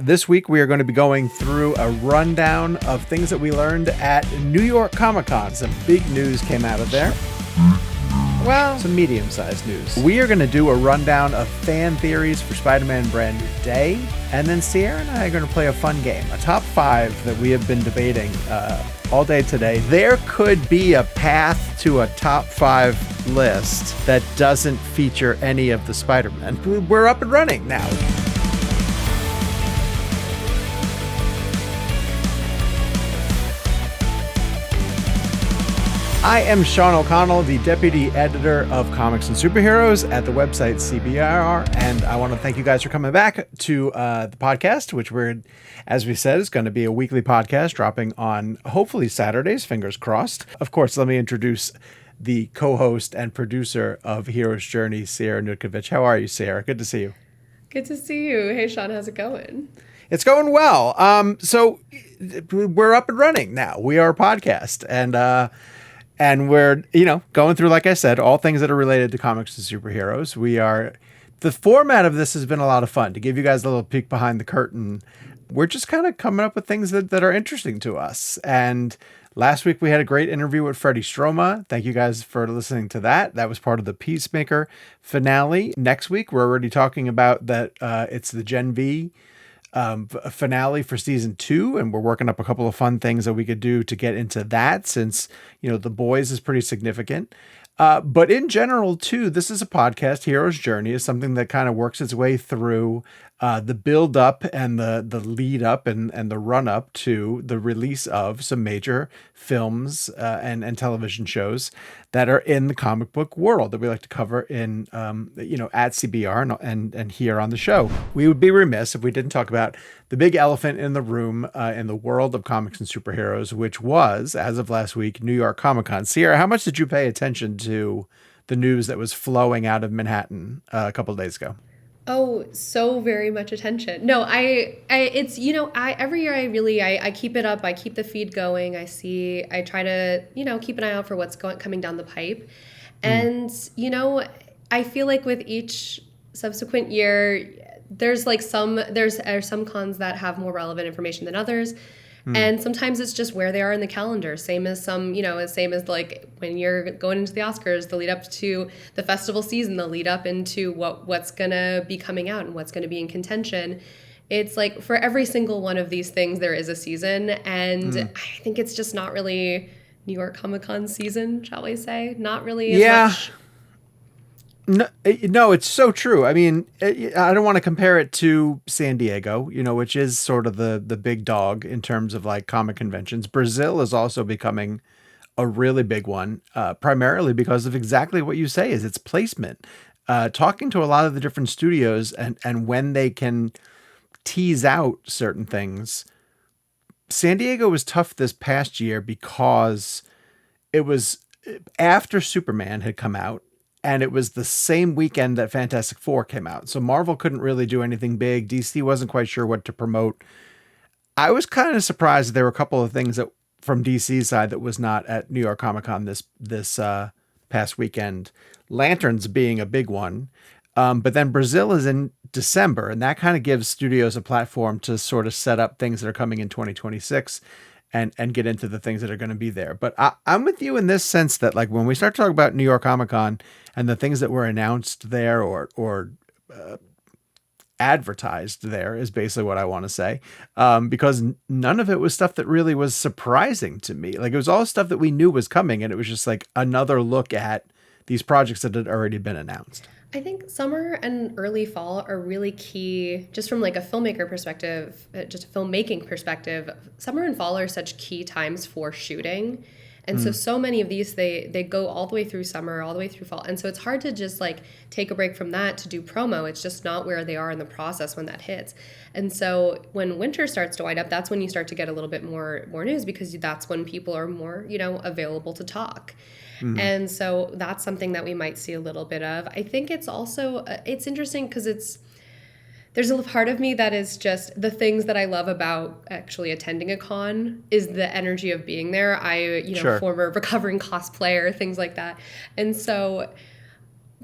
This week we are going to be going through a rundown of things that we learned at New York Comic-Con. Some big news came out of there. Well, some medium-sized news. We are going to do a rundown of fan theories for Spider-Man Brand New Day. And then Sierra and I are going to play a fun game, a top 5 that we have been debating all day today. There could be a path to a top 5 list that doesn't feature any of the Spider-Man. We're up and running now. I am Sean O'Connell, the Deputy Editor of Comics and Superheroes at the website CBR, and I want to thank you guys for coming back to the podcast, which as we said, is going to be a weekly podcast dropping on hopefully Saturdays, fingers crossed. Of course, let me introduce the co-host and producer of Hero's Journey, Sierra Nutkovich. How are you, Sierra? Good to see you. Good to see you. Hey, Sean, how's it going? It's going well. So we're up and running now. We are a podcast, and we're, going through, like I said, all things that are related to comics and superheroes. The format of this has been a lot of fun. To give you guys a little peek behind the curtain, we're just kind of coming up with things that are interesting to us. And last week we had a great interview with Freddie Stroma. Thank you guys for listening to that. That was part of the Peacemaker finale. Next week, we're already talking about that it's the Gen V finale for season 2, and we're working up a couple of fun things that we could do to get into that, since The Boys is pretty significant, but in general too, this is a podcast. Hero's Journey is something that kind of works its way through the build up and the lead up and the run up to the release of some major films and television shows that are in the comic book world that we like to cover in at CBR and here on the show. We would be remiss if we didn't talk about the big elephant in the room in the world of comics and superheroes, which was, as of last week, New York Comic-Con. Sierra, how much did you pay attention to the news that was flowing out of Manhattan a couple of days ago? Oh, so very much attention. No, it's, every year I keep it up. I keep the feed going. I try to, keep an eye out for what's coming down the pipe. And, I feel like with each subsequent year, there's some cons that have more relevant information than others. And sometimes it's just where they are in the calendar. Same as like when you're going into the Oscars, the lead up to the festival season, the lead up into what's going to be coming out and what's going to be in contention. It's like for every single one of these things, there is a season. And I think it's just not really New York Comic-Con season, shall we say? Not really as much. No, it's so true. I mean, I don't want to compare it to San Diego, which is sort of the big dog in terms of like comic conventions. Brazil is also becoming a really big one, primarily because of exactly what you say is its placement. Talking to a lot of the different studios and when they can tease out certain things. San Diego was tough this past year because it was after Superman had come out. And it was the same weekend that Fantastic Four came out. So Marvel couldn't really do anything big. DC wasn't quite sure what to promote. I was kind of surprised that there were a couple of things that from DC's side that was not at New York Comic-Con this past weekend. Lanterns being a big one. But then Brazil is in December, and that kind of gives studios a platform to sort of set up things that are coming in 2026 and get into the things that are going to be there. But I'm with you in this sense that like when we start talking about New York Comic-Con and the things that were announced there or advertised there is basically what I want to say. Because none of it was stuff that really was surprising to me. Like it was all stuff that we knew was coming, and it was just like another look at these projects that had already been announced. I think summer and early fall are really key, just from like a filmmaker perspective, just a filmmaking perspective. Summer and fall are such key times for shooting. And so many of these, they go all the way through summer, all the way through fall. And so it's hard to just like take a break from that to do promo. It's just not where they are in the process when that hits. And so when winter starts to wind up, that's when you start to get a little bit more news, because that's when people are more, available to talk. And so that's something that we might see a little bit of. I think it's also, it's interesting because there's a part of me that is just the things that I love about actually attending a con is the energy of being there. Sure. Former recovering cosplayer, things like that. And so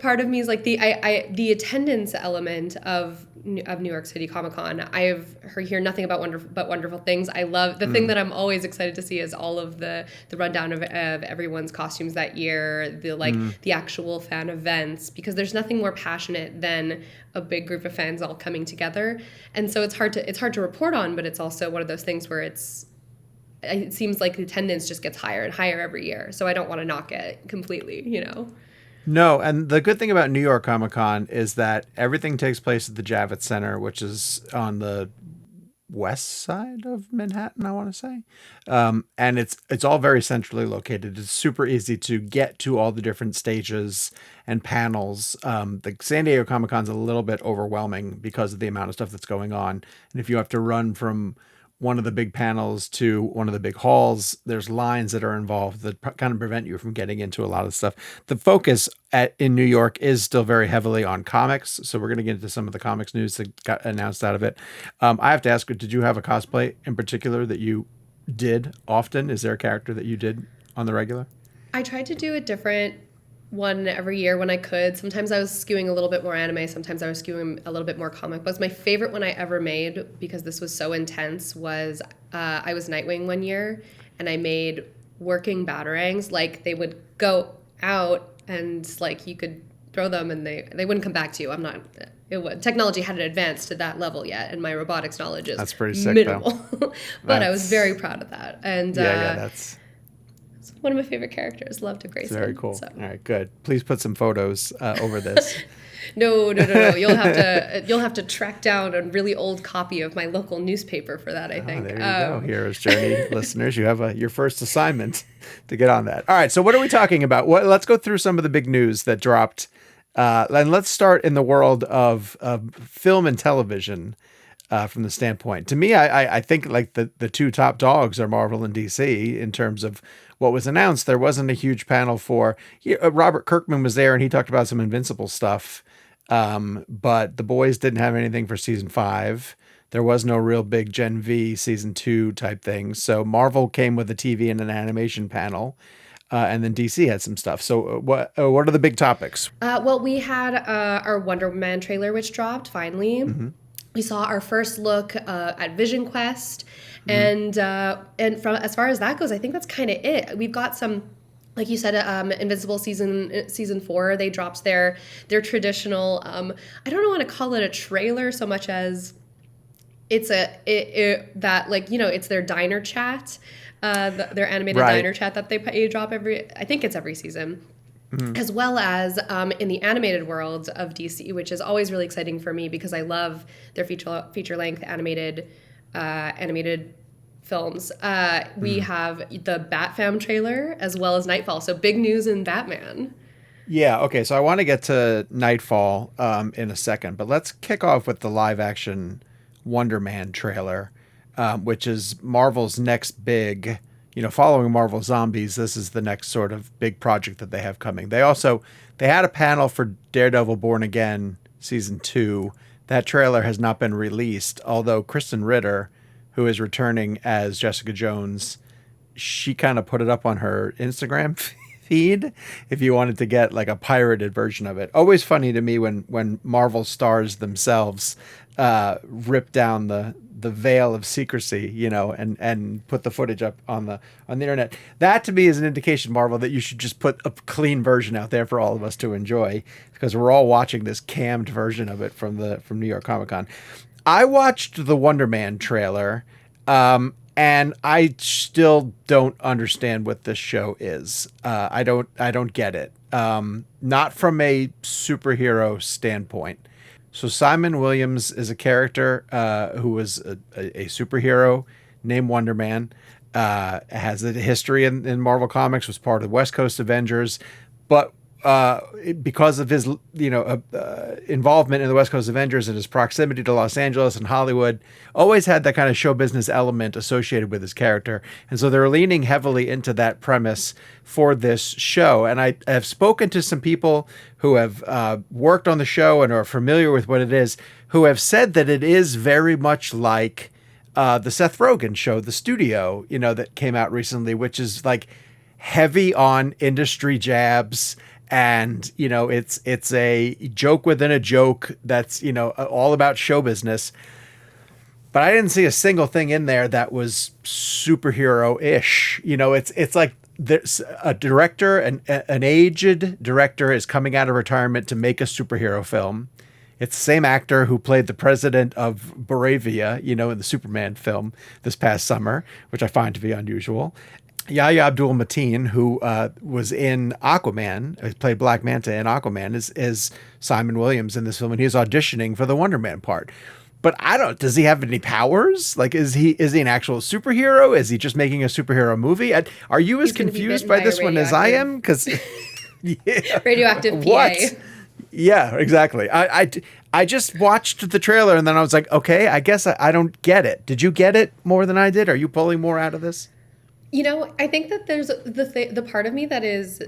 part of me is like the attendance element of New York City Comic Con. I've hear nothing about wonderful things. I love the thing that I'm always excited to see is all of the rundown of everyone's costumes that year, the actual fan events, because there's nothing more passionate than a big group of fans all coming together. And so it's hard to report on, but it's also one of those things where it seems like the attendance just gets higher and higher every year. So I don't want to knock it completely, you know. No, and the good thing about New York Comic Con is that everything takes place at the Javits Center, which is on the west side of Manhattan, I want to say. And it's all very centrally located. It's super easy to get to all the different stages and panels. The San Diego Comic Con's a little bit overwhelming because of the amount of stuff that's going on. And if you have to run from one of the big panels to one of the big halls, there's lines that are involved that kind of prevent you from getting into a lot of stuff. The focus in New York is still very heavily on comics. So we're going to get into some of the comics news that got announced out of it. I have to ask, did you have a cosplay in particular that you did often? Is there a character that you did on the regular? I tried to do a different one every year when I could. Sometimes I was skewing a little bit more anime. Sometimes I was skewing a little bit more comic books. My favorite one I ever made, because this was so intense, was I was Nightwing one year, and I made working batarangs. Like, they would go out and like you could throw them and they wouldn't come back to you. Technology hadn't advanced to that level yet, and my robotics knowledge is that's pretty sick, minimal. But I was very proud of that. And that's one of my favorite characters. Love to Grayson. Very cool. So. All right, good. Please put some photos over this. No. You'll have to track down a really old copy of my local newspaper for that, I think. There you go. Hero's Journey listeners, you have your first assignment to get on that. All right, so what are we talking about? Let's go through some of the big news that dropped. And let's start in the world of film and television. From the standpoint, to me, I think like the two top dogs are Marvel and DC in terms of what was announced. There wasn't a huge panel for Robert Kirkman was there and he talked about some Invincible stuff, but the boys didn't have anything for season 5. There was no real big Gen V season 2 type thing. So Marvel came with a TV and an animation panel. And then DC had some stuff. So what are the big topics? Well, we had our Wonder Man trailer, which dropped finally. Mm-hmm. We saw our first look at Vision Quest, and from as far as that goes, I think that's kind of it. We've got some, like you said, Invincible season 4. They dropped their traditional. I don't want to call it a trailer so much as it's it's their diner chat, their animated diner chat that they drop I think it's every season. As well as in the animated world of DC, which is always really exciting for me because I love their feature-length animated films. We have the Bat-Fam trailer as well as Knightfall. So big news in Batman. Yeah, okay. So I want to get to Knightfall in a second, but let's kick off with the live-action Wonder Man trailer, which is Marvel's next big... following Marvel Zombies, this is the next sort of big project that they have coming. They had a panel for Daredevil Born Again season 2. That trailer has not been released, although Kristen Ritter, who is returning as Jessica Jones, she kind of put it up on her Instagram feed if you wanted to get like a pirated version of it. Always funny to me when Marvel stars themselves rip down the veil of secrecy, and put the footage up on the internet. That to me is an indication, Marvel, that you should just put a clean version out there for all of us to enjoy, because we're all watching this cammed version of it from New York Comic Con. I watched the Wonder Man trailer, and I still don't understand what this show is. I don't get it. Not from a superhero standpoint. So Simon Williams is a character who was a superhero named Wonder Man. Has a history in Marvel Comics, was part of the West Coast Avengers, but because of his involvement in the West Coast Avengers and his proximity to Los Angeles and Hollywood, always had that kind of show business element associated with his character. And so they're leaning heavily into that premise for this show. And I have spoken to some people who have worked on the show and are familiar with what it is, who have said that it is very much like the Seth Rogen show, The Studio, that came out recently, which is like heavy on industry jabs And, it's a joke within a joke that's, all about show business. But I didn't see a single thing in there that was superhero-ish. It's like there's a director, an aged director is coming out of retirement to make a superhero film. It's the same actor who played the president of Boravia, in the Superman film this past summer, which I find to be unusual. Yahya Abdul-Mateen, who was in Aquaman, played Black Manta in Aquaman, is Simon Williams in this film, and he's auditioning for the Wonder Man part. But does he have any powers? Like, is he an actual superhero? Is he just making a superhero movie? Are you as confused by this one as I am? Because radioactive PA. What? Yeah, exactly. I just watched the trailer and then I was like, okay, I guess I don't get it. Did you get it more than I did? Are you pulling more out of this? I think that there's the part of me that is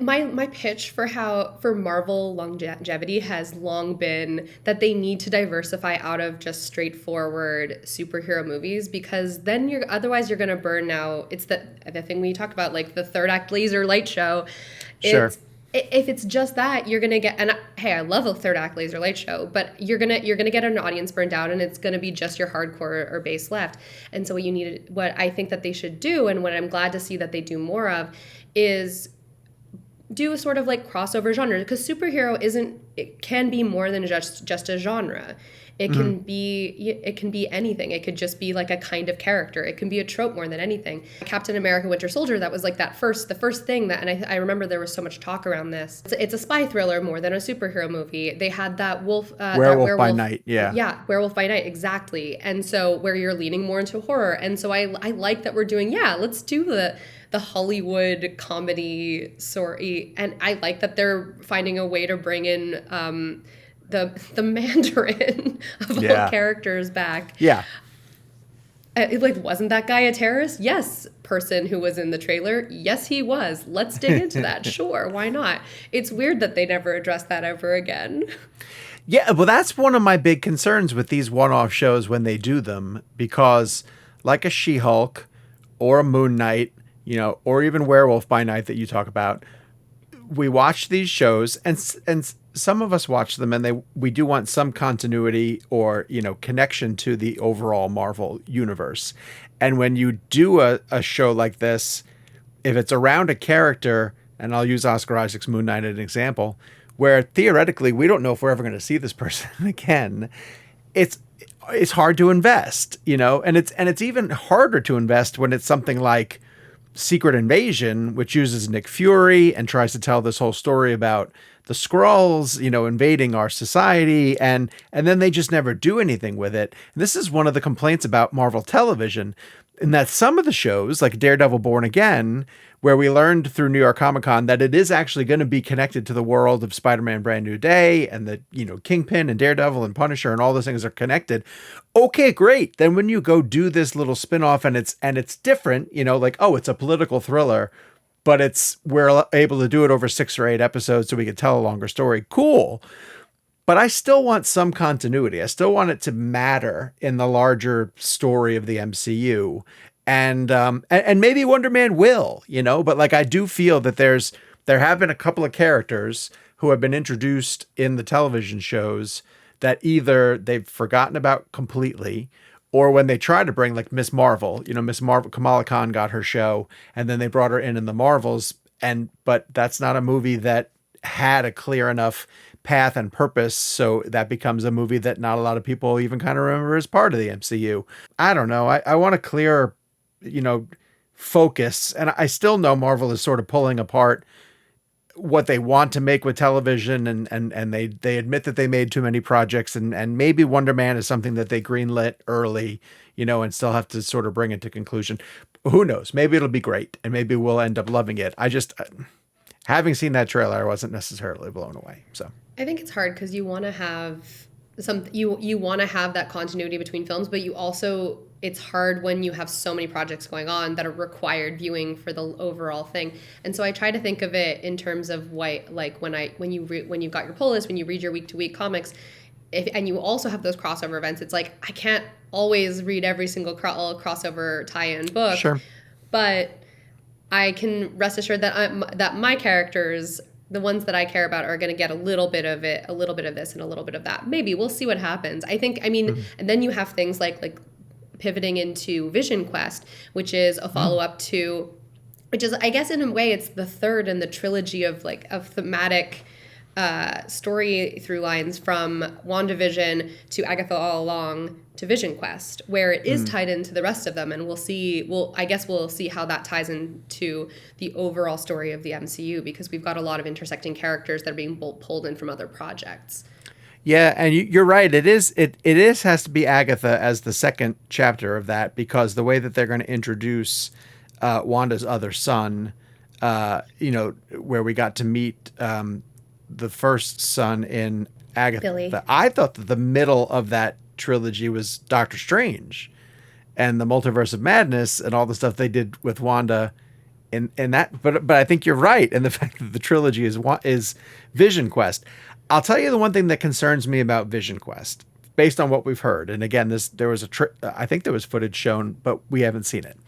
my pitch for Marvel longevity has long been that they need to diversify out of just straightforward superhero movies, because then you're going to burn out. It's the thing we talked about, like the third act laser light show. Sure. If it's just that, you're gonna get, and hey, I love a third act laser light show, but you're gonna get an audience burned out, and it's gonna be just your hardcore or base left. And so what I think that they should do, and what I'm glad to see that they do more of, is do a sort of like crossover genre, because superhero it can be more than just a genre. It can be anything. It could just be like a kind of character. It can be a trope more than anything. Captain America Winter Soldier, that was like the first thing that, and I remember there was so much talk around this. It's a spy thriller more than a superhero movie. They had that Werewolf by Night, yeah. Yeah, Werewolf by Night, exactly. And so where you're leaning more into horror. And so I like that we're doing, let's do the Hollywood comedy story. And I like that they're finding a way to bring in the Mandarin of all characters back. Yeah. Wasn't that guy a terrorist? Yes. Person who was in the trailer? Yes, he was. Let's dig into that. Sure, why not? It's weird that they never addressed that ever again. Yeah, well, that's one of my big concerns with these one-off shows when they do them, because like a She-Hulk or a Moon Knight, or even Werewolf by Night that you talk about, we watch these shows and some of us watch them and we do want some continuity or, connection to the overall Marvel universe. And when you do a show like this, if it's around a character, and I'll use Oscar Isaac's Moon Knight as an example, where theoretically we don't know if we're ever going to see this person again, it's hard to invest, and it's even harder to invest when it's something like Secret Invasion, which uses Nick Fury and tries to tell this whole story about the Skrulls, invading our society, and then they just never do anything with it. And this is one of the complaints about Marvel television, in that some of the shows, like Daredevil Born Again, where we learned through New York Comic Con that it is actually going to be connected to the world of Spider-Man Brand New Day, and that, Kingpin and Daredevil and Punisher and all those things are connected. Okay, great. Then when you go do this little spin-off and it's different, it's a political thriller, but we're able to do it over 6 or 8 episodes so we can tell a longer story. Cool. But I still want some continuity. I still want it to matter in the larger story of the MCU. And maybe Wonder Man will, but I do feel that there have been a couple of characters who have been introduced in the television shows that either they've forgotten about completely, or when they try to bring, like Miss Marvel, Miss Marvel, Kamala Khan got her show and then they brought her in the Marvels, but that's not a movie that had a clear enough path and purpose, so that becomes a movie that not a lot of people even kind of remember as part of the MCU. I don't know. I want a clear, focus, and I still know Marvel is sort of pulling apart what they want to make with television, and they admit that they made too many projects, and maybe Wonder Man is something that they greenlit early, and still have to sort of bring it to conclusion. Who knows? Maybe it'll be great, and maybe we'll end up loving it. I just, having seen that trailer, I wasn't necessarily blown away. So I think it's hard because you want to have you want to have that continuity between films, but it's hard when you have so many projects going on that are required viewing for the overall thing. And so I try to think of it in terms of when you've got your pull list, when you read your week to week comics, and you also have those crossover events. It's like I can't always read every single crossover tie-in book. Sure. But I can rest assured that my characters the ones that I care about are going to get a little bit of it, a little bit of this, and a little bit of that. Maybe we'll see what happens. I think, I mean, and then you have things like pivoting into Vision Quest, which is a follow-up to, which is, I guess in a way, it's the third in the trilogy of thematic story through lines from WandaVision to Agatha All Along to Vision Quest, where it is tied into the rest of them, and I guess we'll see how that ties into the overall story of the MCU, because we've got a lot of intersecting characters that are being pulled in from other projects. Yeah, and you're right. It has to be Agatha as the second chapter of that, because the way that they're going to introduce Wanda's other son, where we got to meet the first son in Agatha. Billy. I thought that the middle of that trilogy was Doctor Strange and the Multiverse of Madness and all the stuff they did with Wanda in that. But I think you're right in the fact that the trilogy is Vision Quest. I'll tell you the one thing that concerns me about Vision Quest, based on what we've heard. And again, I think there was footage shown, but we haven't seen it.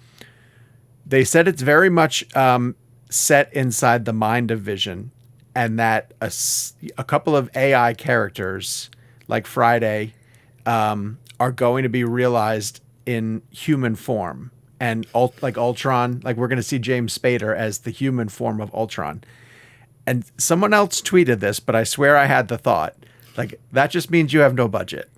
They said it's very much set inside the mind of Vision, and that a couple of AI characters like Friday are going to be realized in human form, and like Ultron, like we're going to see James Spader as the human form of Ultron. And someone else tweeted this, but I swear I had the thought, like, that just means you have no budget.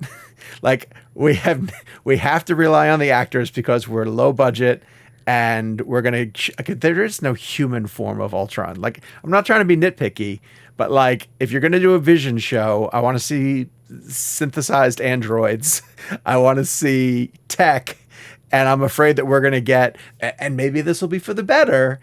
Like we have to rely on the actors because we're low budget, and we're going to, there is no human form of Ultron. Like, I'm not trying to be nitpicky, but like, if you're going to do a Vision show, I want to see synthesized androids. I want to see tech. And I'm afraid that we're going to get, and maybe this will be for the better,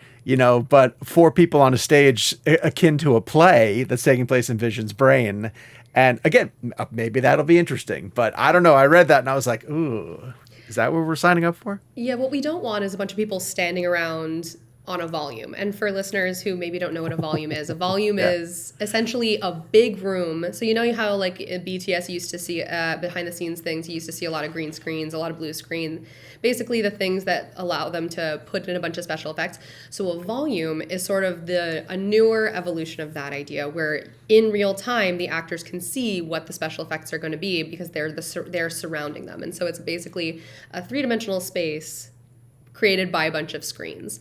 but 4 people on a stage akin to a play that's taking place in Vision's brain. And again, maybe that'll be interesting, but I don't know. I read that and I was like, ooh, is that what we're signing up for? Yeah, what we don't want is a bunch of people standing around on a volume. And for listeners who maybe don't know what a volume is, a volume is essentially a big room. So you know how like BTS used to see behind the scenes things, you used to see a lot of green screens, a lot of blue screen, basically the things that allow them to put in a bunch of special effects. So a volume is sort of a newer evolution of that idea, where in real time the actors can see what the special effects are going to be because they're surrounding them. And so it's basically a 3-dimensional space created by a bunch of screens.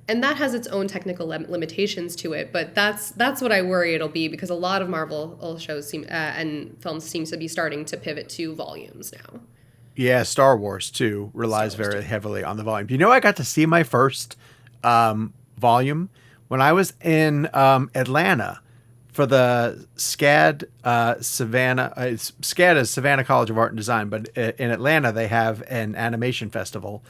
And that has its own technical limitations to it, but that's what I worry it'll be, because a lot of Marvel shows and films seems to be starting to pivot to volumes now. Yeah, Star Wars too relies very heavily on the volume. Do you know I got to see my first volume when I was in Atlanta for the SCAD Savannah. SCAD is Savannah College of Art and Design, but in Atlanta they have an animation festival.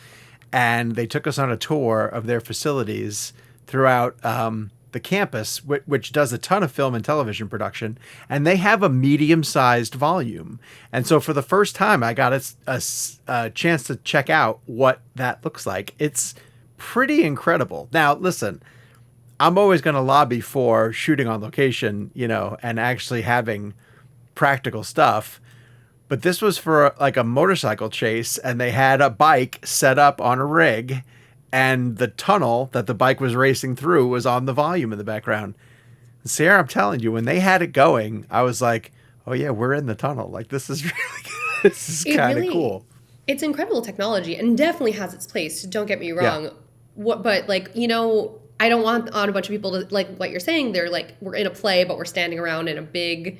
And they took us on a tour of their facilities throughout the campus, which does a ton of film and television production. And they have a medium-sized volume. And so for the first time, I got a chance to check out what that looks like. It's pretty incredible. Now, listen, I'm always going to lobby for shooting on location, and actually having practical stuff. But this was for like a motorcycle chase, and they had a bike set up on a rig, and the tunnel that the bike was racing through was on the volume in the background. And Sarah, I'm telling you, when they had it going, I was like, oh yeah, we're in the tunnel. Like, this is really good. This is kind of cool. It's incredible technology and definitely has its place. Don't get me wrong. Yeah. But like, I don't want on a bunch of people to, like what you're saying, they're like, we're in a play, but we're standing around in a big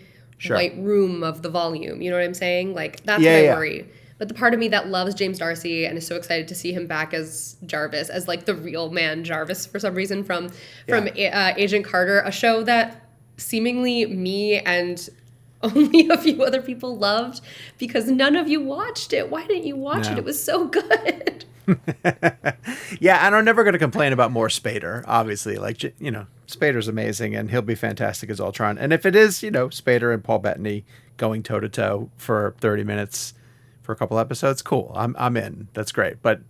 white room of the volume. You know what I'm saying? Like, that's what I worry. But the part of me that loves James Darcy and is so excited to see him back as Jarvis, as like the real man Jarvis for some reason from Agent Carter, a show that seemingly me and only a few other people loved, because none of you watched it. Why didn't you watch it? It was so good. Yeah, and I'm never going to complain about more Spader, obviously. Like, Spader's amazing, and he'll be fantastic as Ultron. And if it is, Spader and Paul Bettany going toe-to-toe for 30 minutes for a couple episodes, cool. I'm in. That's great. But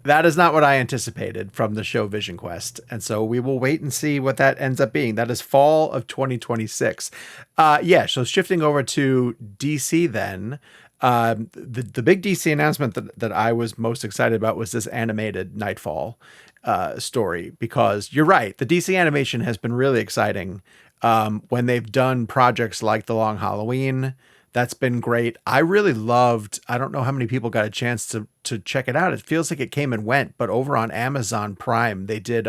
that is not what I anticipated from the show Vision Quest. And so we will wait and see what that ends up being. That is fall of 2026. So shifting over to DC then. The big DC announcement that I was most excited about was this animated Knightfall story, because you're right, the DC animation has been really exciting When they've done projects like The Long Halloween, that's been great. I really loved, I don't know how many people got a chance to check it out. It feels like it came and went, but over on Amazon Prime, they did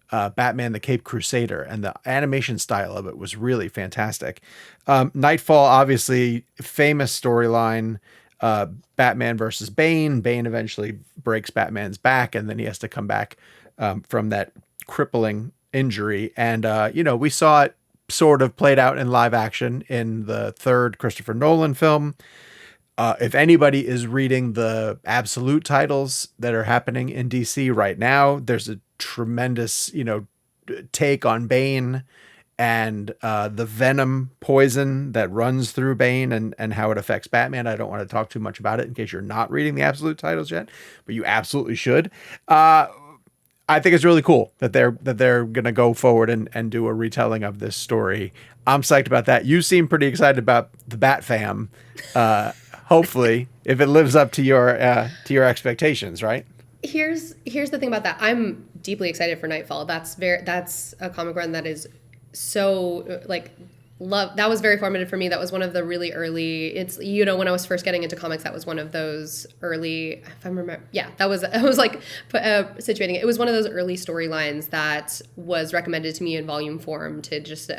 Batman the Caped Crusader, and the animation style of it was really fantastic. Knightfall, obviously, famous storyline. Batman versus Bane. Bane eventually breaks Batman's back, and then he has to come back from that crippling injury. And, we saw it sort of played out in live action in the third Christopher Nolan film. If anybody is reading the absolute titles that are happening in DC right now, there's a tremendous, take on Bane and the venom poison that runs through Bane and how it affects Batman. I don't want to talk too much about it in case you're not reading the absolute titles yet, but you absolutely should. I think it's really cool that they're gonna go forward and do a retelling of this story. I'm psyched about that. You seem pretty excited about the Bat Fam. Hopefully, if it lives up to your expectations, right? Here's the thing about that. I'm deeply excited for Knightfall. That's a comic run that is so that was very formative for me. That was one of the really early, when I was first getting into comics, that was one of those early, if I remember, I was situating it. It was one of those early storylines that was recommended to me in volume form to just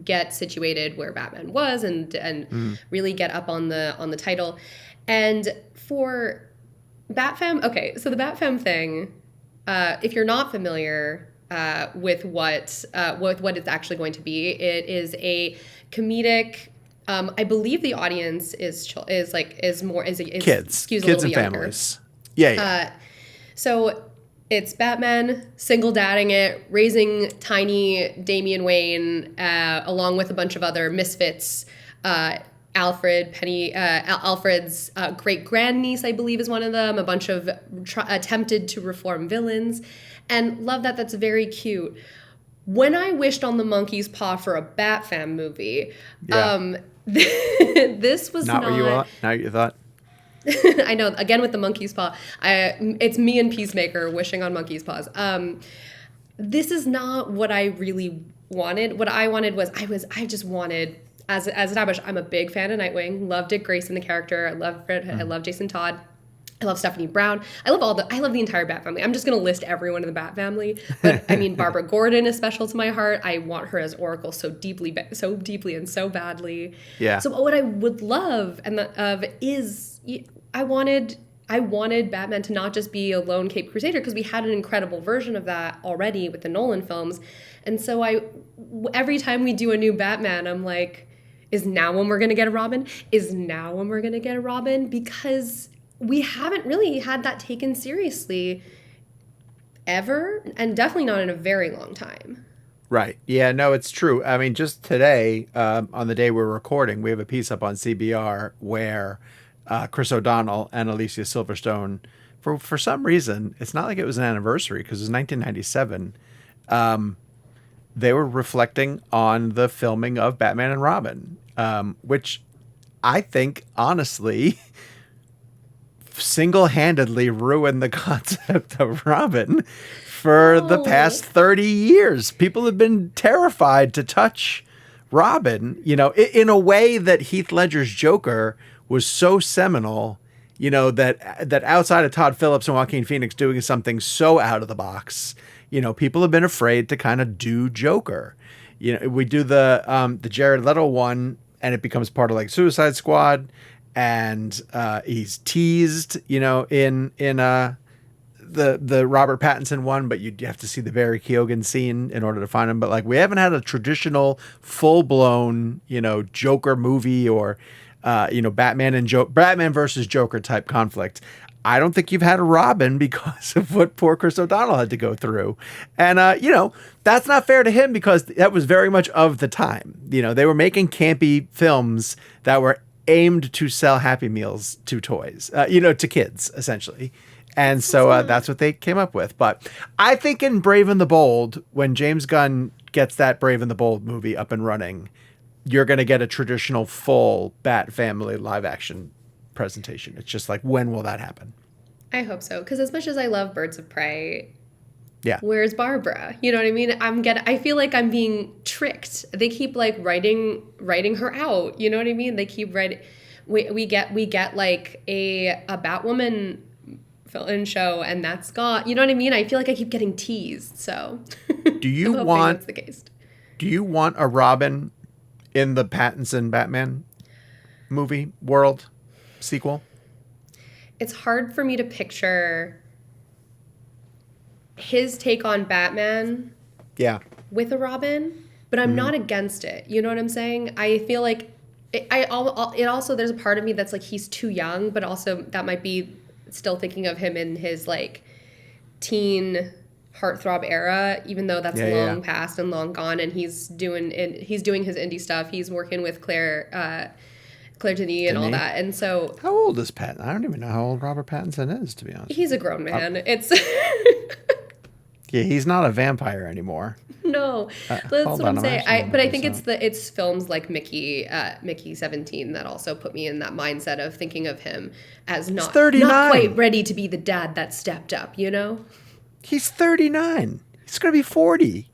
get situated where Batman was and really get up on the title. And for Batfam, okay, so the Batfam thing, if you're not familiar with what it's actually going to be. It is a comedic. I believe the audience is kids, kids and families. Yeah. So it's Batman single dadding it, raising tiny Damian Wayne along with a bunch of other misfits. Alfred's great grandniece, I believe, is one of them. A bunch of attempted to reform villains. And love that. That's very cute. When I wished on the monkey's paw for a Batfam movie, this was not what you thought. I know. Again with the monkey's paw, it's me and Peacemaker wishing on monkey's paws. This is not what I really wanted. What I wanted was I just wanted, as established, I'm a big fan of Nightwing. Love Dick Grayson, the character. I love Fred. I love Jason Todd. I love Stephanie Brown. I love the entire Bat family. I'm just going to list everyone in the Bat family. But I mean, Barbara Gordon is special to my heart. I want her as Oracle so deeply and so badly. Yeah. So what I would love is I wanted Batman to not just be a lone Caped Crusader, because we had an incredible version of that already with the Nolan films. And so every time we do a new Batman, I'm like, is now when we're going to get a Robin? Is now when we're going to get a Robin? Because we haven't really had that taken seriously ever, and definitely not in a very long time. Right. Yeah, no, it's true. I mean, just today, on the day we're recording, we have a piece up on CBR where Chris O'Donnell and Alicia Silverstone, for some reason, it's not like it was an anniversary because it was 1997, they were reflecting on the filming of Batman and Robin, which I think, honestly, single-handedly ruined the concept of Robin for the past 30 years. People have been terrified to touch Robin, in a way that Heath Ledger's Joker was so seminal, that outside of Todd Phillips and Joaquin Phoenix doing something so out of the box, people have been afraid to kind of do Joker. We do the Jared Leto one and it becomes part of Suicide Squad. And he's teased, in the Robert Pattinson one, but you have to see the Barry Keoghan scene in order to find him. But we haven't had a traditional full-blown, Joker movie or, Batman versus Joker type conflict. I don't think you've had a Robin because of what poor Chris O'Donnell had to go through. And, that's not fair to him because that was very much of the time. They were making campy films that were aimed to sell Happy Meals to toys, to kids, essentially. And so that's what they came up with. But I think in Brave and the Bold, when James Gunn gets that Brave and the Bold movie up and running, you're going to get a traditional full Bat Family live action presentation. It's just when will that happen? I hope so. Because as much as I love Birds of Prey, Yeah. Where's Barbara? You know what I mean? I feel like I'm being tricked. They keep like writing her out. You know what I mean? They keep writing. We get like a Batwoman fill-in show, and that's gone. You know what I mean? I feel like I keep getting teased. So Do you I'm hoping want that's the case. Do you want a Robin in the Pattinson Batman movie world sequel? It's hard for me to picture his take on Batman with a Robin, but I'm not against it. You know what I'm saying? I feel like it also, there's a part of me that's like, he's too young, but also that might be still thinking of him in his like teen heartthrob era, even though that's long past and long gone, and he's doing his indie stuff. He's working with Claire Denis and all that. And so, how old is Pattinson? I don't even know how old Robert Pattinson is, to be honest. He's a grown man. It's yeah, he's not a vampire anymore. No, that's what I'm saying. But I think it's films like Mickey 17 that also put me in that mindset of thinking of him as not quite ready to be the dad that stepped up. You know, he's 39. He's gonna be 40.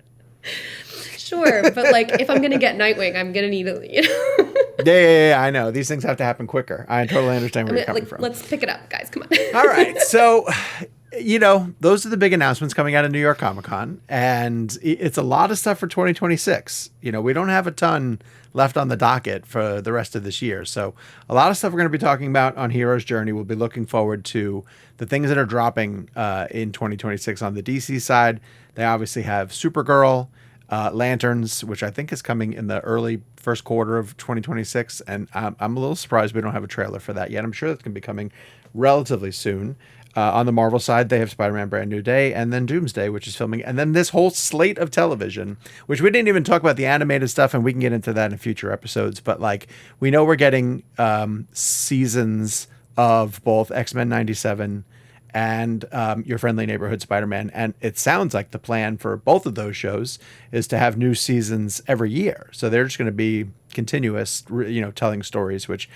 Sure, but like if I'm gonna get Nightwing, I'm gonna need a. You know? Yeah, I know. These things have to happen quicker. I totally understand where you're coming from. Let's pick it up, guys. Come on. All right. So, those are the big announcements coming out of New York Comic Con. And it's a lot of stuff for 2026. We don't have a ton left on the docket for the rest of this year. So a lot of stuff we're going to be talking about on Hero's Journey. We'll be looking forward to the things that are dropping in 2026 on the DC side. They obviously have Supergirl, Lanterns, which I think is coming in the early first quarter of 2026. And I'm a little surprised we don't have a trailer for that yet. I'm sure that's going to be coming relatively soon. On the Marvel side, they have Spider-Man Brand New Day, and then Doomsday, which is filming. And then this whole slate of television, which we didn't even talk about the animated stuff, and we can get into that in future episodes. But like, we know we're getting seasons of both X-Men 97 and Your Friendly Neighborhood Spider-Man. And it sounds like the plan for both of those shows is to have new seasons every year. So they're just going to be continuous, telling stories, which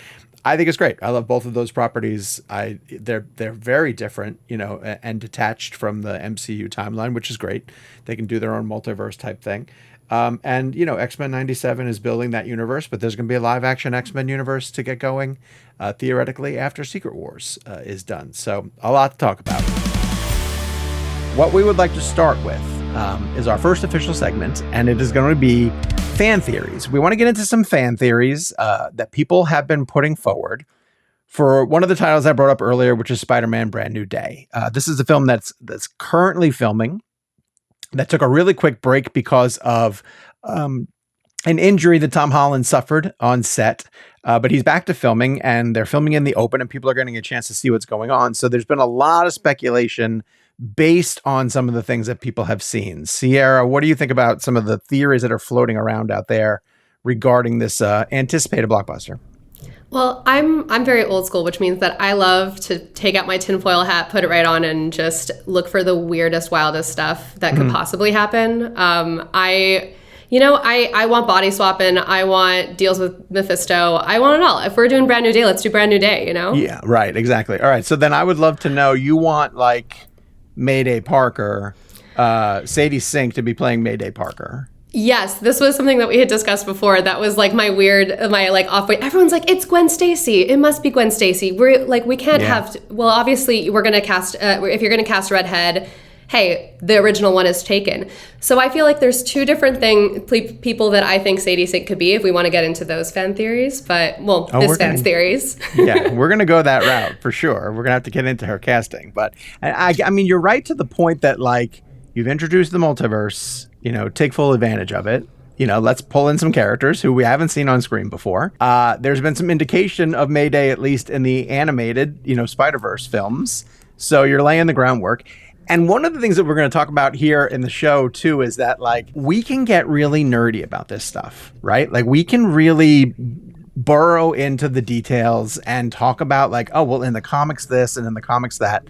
I think is great. I love both of those properties. They're very different, and detached from the MCU timeline, which is great. They can do their own multiverse type thing. And X-Men 97 is building that universe, but there's going to be a live action X-Men universe to get going, theoretically, after Secret Wars is done. So a lot to talk about. What we would like to start with is our first official segment, and it is going to be fan theories. We want to get into some fan theories that people have been putting forward for one of the titles I brought up earlier, which is Spider-Man Brand New Day. This is a film that's currently filming, that took a really quick break because of an injury that Tom Holland suffered on set. But he's back to filming, and they're filming in the open, and people are getting a chance to see what's going on. So there's been a lot of speculation based on some of the things that people have seen. Sierra, what do you think about some of the theories that are floating around out there regarding this anticipated blockbuster? Well, I'm very old school, which means that I love to take out my tinfoil hat, put it right on, and just look for the weirdest, wildest stuff that could possibly happen. I want body swapping. I want deals with Mephisto. I want it all. If we're doing Brand New Day, let's do Brand New Day, Yeah, right. Exactly. All right. So then I would love to know, you want like Mayday Parker, Sadie Sink to be playing Mayday Parker. Yes, this was something that we had discussed before. That was like my off-white. Everyone's like, it's Gwen Stacy. It must be Gwen Stacy. We're like, we can't have. Well, obviously, we're gonna cast. If you're gonna cast Redhead, hey, the original one is taken. So I feel like there's two different people that I think Sadie Sink could be, if we want to get into those fan theories. But fans' theories. Yeah, we're gonna go that route for sure. We're gonna have to get into her casting. But I mean, you're right to the point that like, you've introduced the multiverse. Take full advantage of it. Let's pull in some characters who we haven't seen on screen before. There's been some indication of Mayday, at least in the animated, Spider-Verse films. So you're laying the groundwork. And one of the things that we're going to talk about here in the show, too, is that, like, we can get really nerdy about this stuff, right? Like, we can really burrow into the details and talk about, like, oh, well, in the comics this and in the comics that.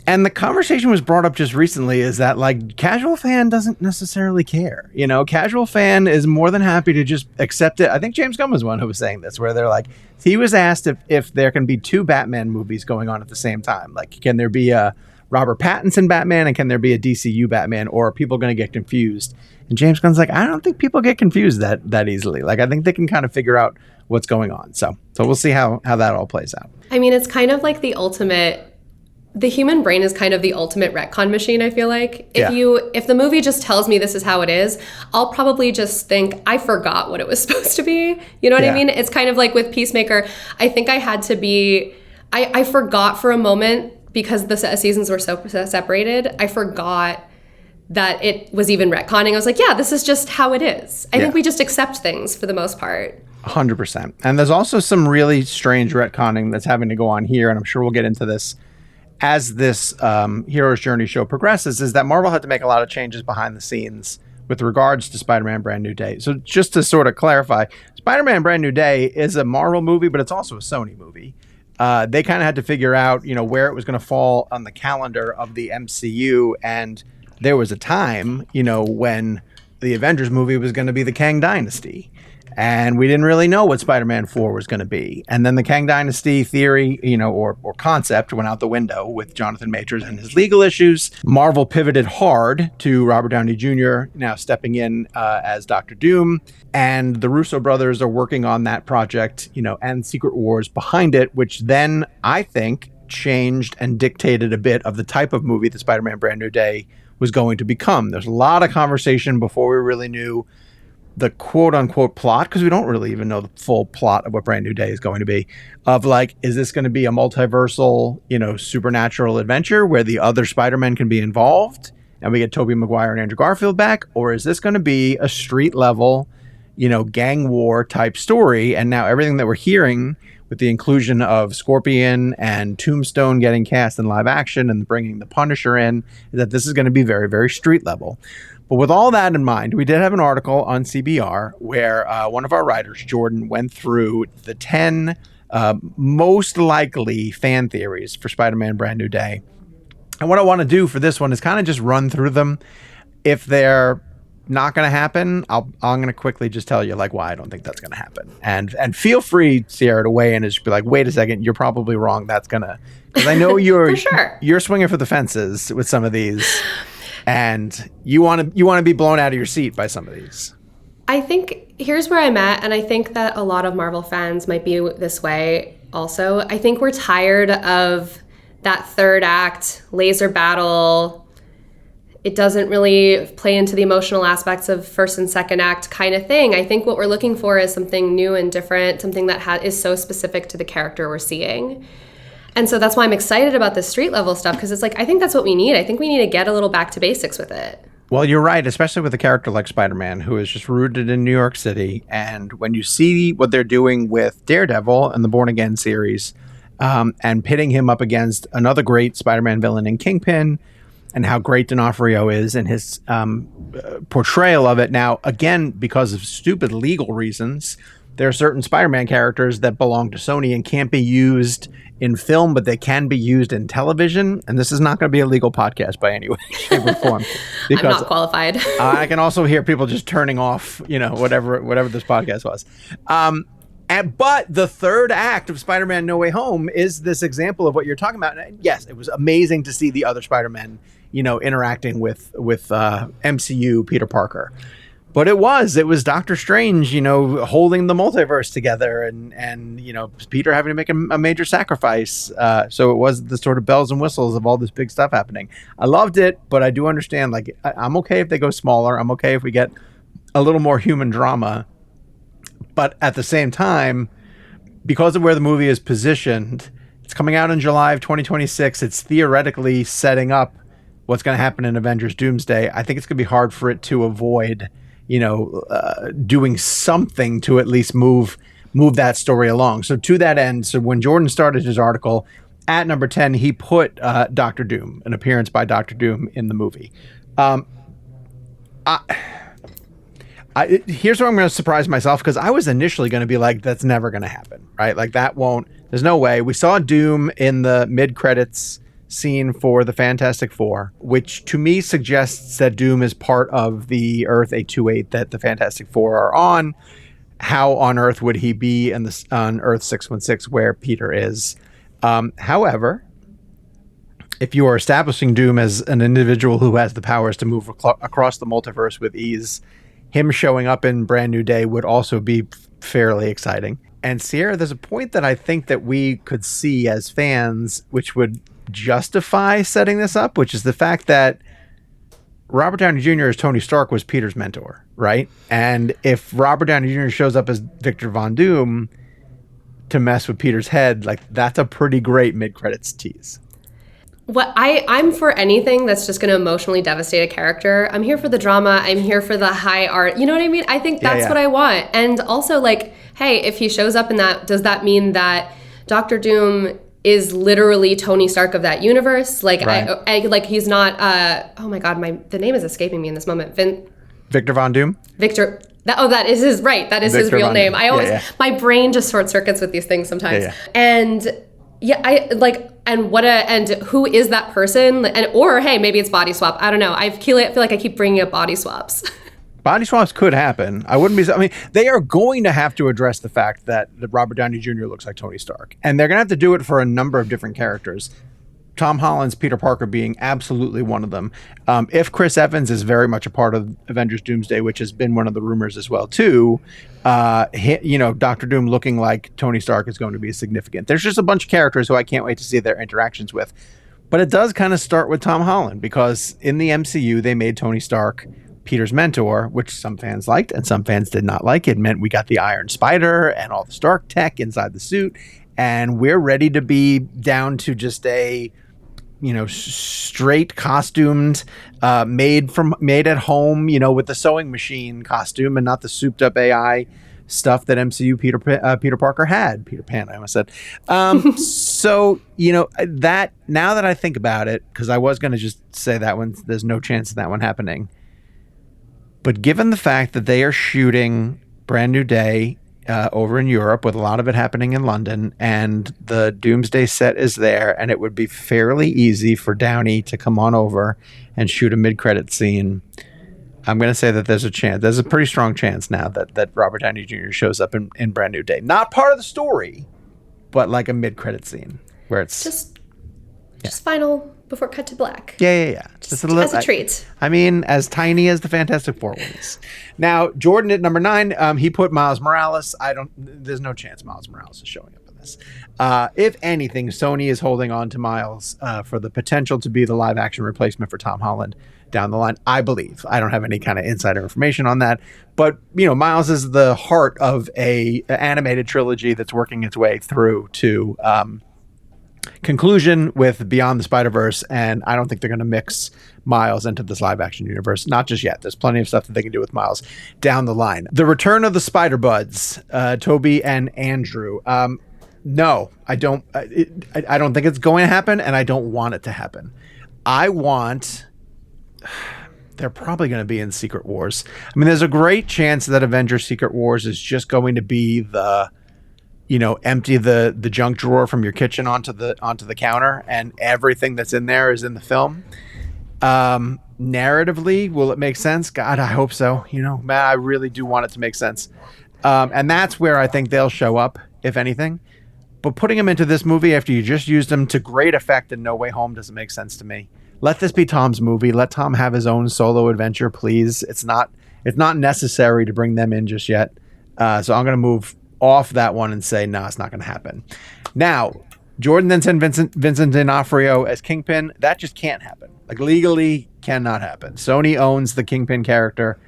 And the conversation was brought up just recently is that, like, casual fan doesn't necessarily care. Casual fan is more than happy to just accept it. I think James Gunn was one who was saying this, where they're like, he was asked if there can be two Batman movies going on at the same time. Like, can there be a Robert Pattinson Batman and can there be a DCU Batman, or are people going to get confused? And James Gunn's like, I don't think people get confused that easily. Like, I think they can kind of figure out what's going on. So we'll see how that all plays out. I mean, it's kind of like the human brain is kind of the ultimate retcon machine, I feel like. If the movie just tells me this is how it is, I'll probably just think, I forgot what it was supposed to be. You know what I mean? It's kind of like with Peacemaker. I think I had to be, I forgot for a moment because the seasons were so separated. I forgot that it was even retconning. I was like, yeah, this is just how it is. I think we just accept things for the most part. 100%. And there's also some really strange retconning that's having to go on here, and I'm sure we'll get into this as this Hero's Journey show progresses, is that Marvel had to make a lot of changes behind the scenes with regards to Spider-Man Brand New Day. So just to sort of clarify, Spider-Man Brand New Day is a Marvel movie, but it's also a Sony movie. They kind of had to figure out, where it was going to fall on the calendar of the MCU. And there was a time, when the Avengers movie was going to be the Kang Dynasty. And we didn't really know what Spider-Man 4 was going to be. And then the Kang Dynasty theory, or concept went out the window with Jonathan Majors and his legal issues. Marvel pivoted hard to Robert Downey Jr. now stepping in as Dr. Doom. And the Russo brothers are working on that project, and Secret Wars behind it, which then I think changed and dictated a bit of the type of movie that Spider-Man Brand New Day was going to become. There's a lot of conversation before we really knew the quote unquote plot, because we don't really even know the full plot of what Brand New Day is going to be, of like, is this going to be a multiversal, supernatural adventure where the other Spider-Men can be involved and we get Tobey Maguire and Andrew Garfield back? Or is this going to be a street level, gang war type story? And now everything that we're hearing with the inclusion of Scorpion and Tombstone getting cast in live action and bringing the Punisher in, is that this is going to be very, very street level. But with all that in mind, we did have an article on CBR where one of our writers, Jordan, went through the 10 most likely fan theories for Spider-Man Brand New Day. And what I want to do for this one is kind of just run through them. If they're not going to happen, I'm going to quickly just tell you why I don't think that's going to happen. And feel free, Sierra, to weigh in and just be like, wait a second, you're probably wrong. That's going to, because I know you're you're swinging for the fences with some of these. And you want to be blown out of your seat by some of these. I think here's where I'm at, and I think that a lot of Marvel fans might be this way also. I think we're tired of that third act laser battle. It doesn't really play into the emotional aspects of first and second act kind of thing. I think what we're looking for is something new and different, something that is so specific to the character we're seeing. And so that's why I'm excited about this street level stuff, because it's I think that's what we need. I think we need to get a little back to basics with it. Well, you're right, especially with a character like Spider-Man, who is just rooted in New York City. And when you see what they're doing with Daredevil and the Born Again series, and pitting him up against another great Spider-Man villain in Kingpin, and how great D'Onofrio is and his portrayal of it. Now, again, because of stupid legal reasons, there are certain Spider-Man characters that belong to Sony and can't be used in film, but they can be used in television. And this is not going to be a legal podcast by any way, shape, or form. Because I'm not qualified. I can also hear people just turning off, whatever this podcast was. But the third act of Spider-Man No Way Home is this example of what you're talking about. And yes, it was amazing to see the other Spider-Men, interacting with MCU Peter Parker. But it was Doctor Strange, holding the multiverse together and Peter having to make a major sacrifice. So it was the sort of bells and whistles of all this big stuff happening. I loved it, but I do understand, I'm okay if they go smaller. I'm okay if we get a little more human drama. But at the same time, because of where the movie is positioned, it's coming out in July of 2026. It's theoretically setting up what's going to happen in Avengers Doomsday. I think it's going to be hard for it to avoid doing something to at least move that story along. So to that end, so when Jordan started his article at number 10, he put Dr. Doom, an appearance by Dr. Doom in the movie. Here's where I'm going to surprise myself, because I was initially going to be like, that's never going to happen, right? There's no way. We saw Doom in the mid-credits scene for the Fantastic Four, which to me suggests that Doom is part of the Earth 828 that the Fantastic Four are on. How on earth would he be on Earth 616 where Peter is? However, if you are establishing Doom as an individual who has the powers to move across the multiverse with ease, him showing up in Brand New Day would also be fairly exciting. And Sierra, there's a point that I think that we could see as fans, which would justify setting this up, which is the fact that Robert Downey Jr. as Tony Stark was Peter's mentor, right? And if Robert Downey Jr. shows up as Victor Von Doom to mess with Peter's head, like, that's a pretty great mid-credits tease. I'm for anything that's just going to emotionally devastate a character. I'm here for the drama. I'm here for the high art. You know what I mean? I think that's what I want. And also, like, hey, if he shows up in that, does that mean that Doctor Doom is literally Tony Stark of that universe? Like, right. I like, he's not, oh my God, the name is escaping me in this moment. Victor Von Doom? Victor. That is his, right. That is Victor his real name. I always, my brain just short circuits with these things sometimes. And and who is that person? Or hey, maybe it's body swap. I don't know. I feel like I keep bringing up body swaps. Body swaps could happen. I mean, they are going to have to address the fact that Robert Downey Jr. looks like Tony Stark. And they're going to have to do it for a number of different characters. Tom Holland's Peter Parker being absolutely one of them. If Chris Evans is very much a part of Avengers Doomsday, which has been one of the rumors as well too, Dr. Doom looking like Tony Stark is going to be significant. There's just a bunch of characters who I can't wait to see their interactions with. But it does kind of start with Tom Holland, because in the MCU, they made Tony Stark Peter's mentor, which some fans liked and some fans did not like. It meant we got the Iron Spider and all the Stark tech inside the suit, and we're ready to be down to just a straight costumed, made at home, with the sewing machine costume, and not the souped up AI stuff that MCU Peter Parker had. Peter Pan, I almost said. So, that, now that I think about it, because I was going to just say that one, there's no chance of that one happening. But given the fact that they are shooting Brand New Day over in Europe, with a lot of it happening in London, and the Doomsday set is there, and it would be fairly easy for Downey to come on over and shoot a mid-credit scene, I'm going to say that there's a chance. There's a pretty strong chance now that Robert Downey Jr. shows up in Brand New Day. Not part of the story, but like a mid-credit scene where it's just final before cut to black. Yeah. Just as a treat. I mean, as tiny as the Fantastic Four ones. Now, Jordan at number 9, he put Miles Morales. There's no chance Miles Morales is showing up in this. If anything, Sony is holding on to Miles for the potential to be the live action replacement for Tom Holland down the line, I believe. I don't have any kind of insider information on that, but Miles is the heart of a animated trilogy that's working its way through to conclusion with Beyond the Spider-Verse, and I don't think they're going to mix Miles into this live-action universe. Not just yet. There's plenty of stuff that they can do with Miles down the line. The return of the Spider-Buds, Tobey and Andrew. No, I don't. I don't think it's going to happen, and I don't want it to happen. They're probably going to be in Secret Wars. I mean, there's a great chance that Avengers Secret Wars is just going to be the empty the junk drawer from your kitchen onto the counter, and everything that's in there is in the film. Narratively, will it make sense? God, I hope so. Man, I really do want it to make sense. And that's where I think they'll show up, if anything. But putting them into this movie after you just used them to great effect in No Way Home doesn't make sense to me. Let this be Tom's movie. Let Tom have his own solo adventure, please. It's not necessary to bring them in just yet. So I'm going to move off that one and say, no, it's not going to happen. Now, Jordan then sent Vincent D'Onofrio as Kingpin. That just can't happen. Like, legally cannot happen. Sony owns the Kingpin character,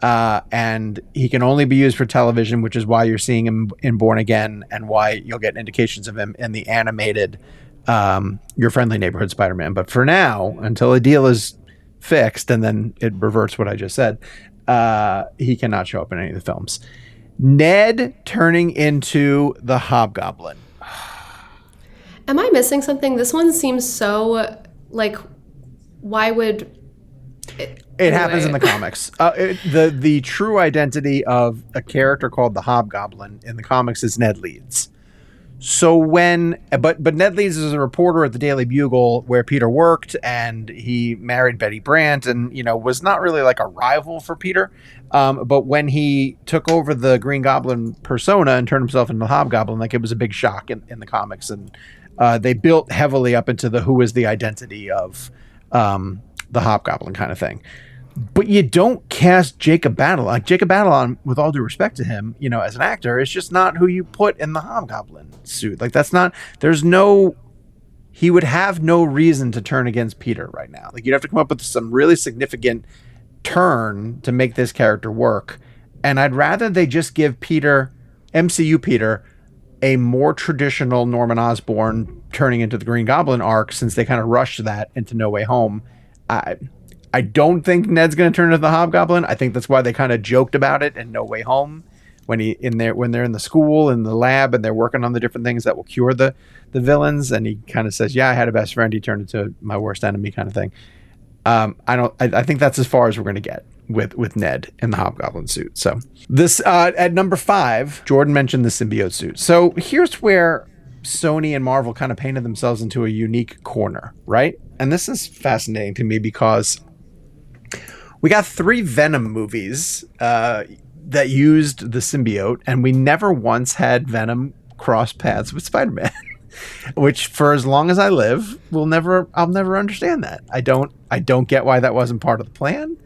and he can only be used for television, which is why you're seeing him in Born Again, and why you'll get indications of him in the animated Your Friendly Neighborhood Spider-Man. But for now, until a deal is fixed, and then it reverts what I just said, he cannot show up in any of the films. Ned turning into the Hobgoblin. Am I missing something? This one seems so, why would... It happens in the comics. The true identity of a character called the Hobgoblin in the comics is Ned Leeds. So but Ned Leeds is a reporter at the Daily Bugle where Peter worked, and he married Betty Brant, and was not really like a rival for Peter. But when he took over the Green Goblin persona and turned himself into the Hobgoblin, it was a big shock in the comics, and they built heavily up into the who is the identity of the Hobgoblin kind of thing. But you don't cast Jacob Batalon. Jacob Batalon, with all due respect to him, as an actor, is just not who you put in the Hobgoblin suit. Like, he would have no reason to turn against Peter right now. Like, you'd have to come up with some really significant turn to make this character work. And I'd rather they just give MCU Peter, a more traditional Norman Osborn turning into the Green Goblin arc, since they kind of rushed that into No Way Home. I don't think Ned's going to turn into the Hobgoblin. I think that's why they kind of joked about it in No Way Home when they're in the school, in the lab, and they're working on the different things that will cure the villains. And he kind of says, yeah, I had a best friend. He turned into my worst enemy kind of thing. I think that's as far as we're going to get with Ned in the Hobgoblin suit. So this, at number 5, Jordan mentioned the symbiote suit. So here's where Sony and Marvel kind of painted themselves into a unique corner, right? And this is fascinating to me because we got 3 Venom movies that used the symbiote, and we never once had Venom cross paths with Spider-Man, which, for as long as I live, I'll never understand that. I don't get why that wasn't part of the plan.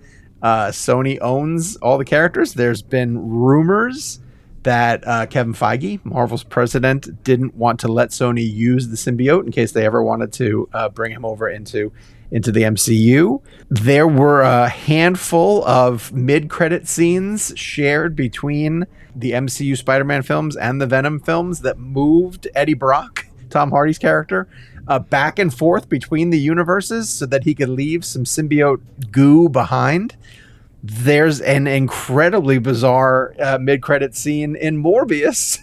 Sony owns all the characters. There's been rumors that Kevin Feige, Marvel's president, didn't want to let Sony use the symbiote in case they ever wanted to bring him over into the MCU. There were a handful of mid-credit scenes shared between the MCU Spider-Man films and the Venom films that moved Eddie Brock, Tom Hardy's character, back and forth between the universes so that he could leave some symbiote goo behind. There's an incredibly bizarre mid-credit scene in Morbius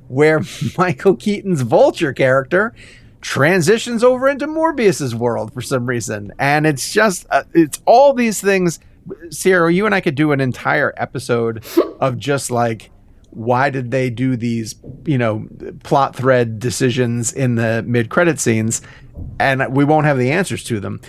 where Michael Keaton's Vulture character transitions over into Morbius's world for some reason. And it's just, it's all these things. Sierra, you and I could do an entire episode of just like, why did they do these, plot thread decisions in the mid-credit scenes? And we won't have the answers to them.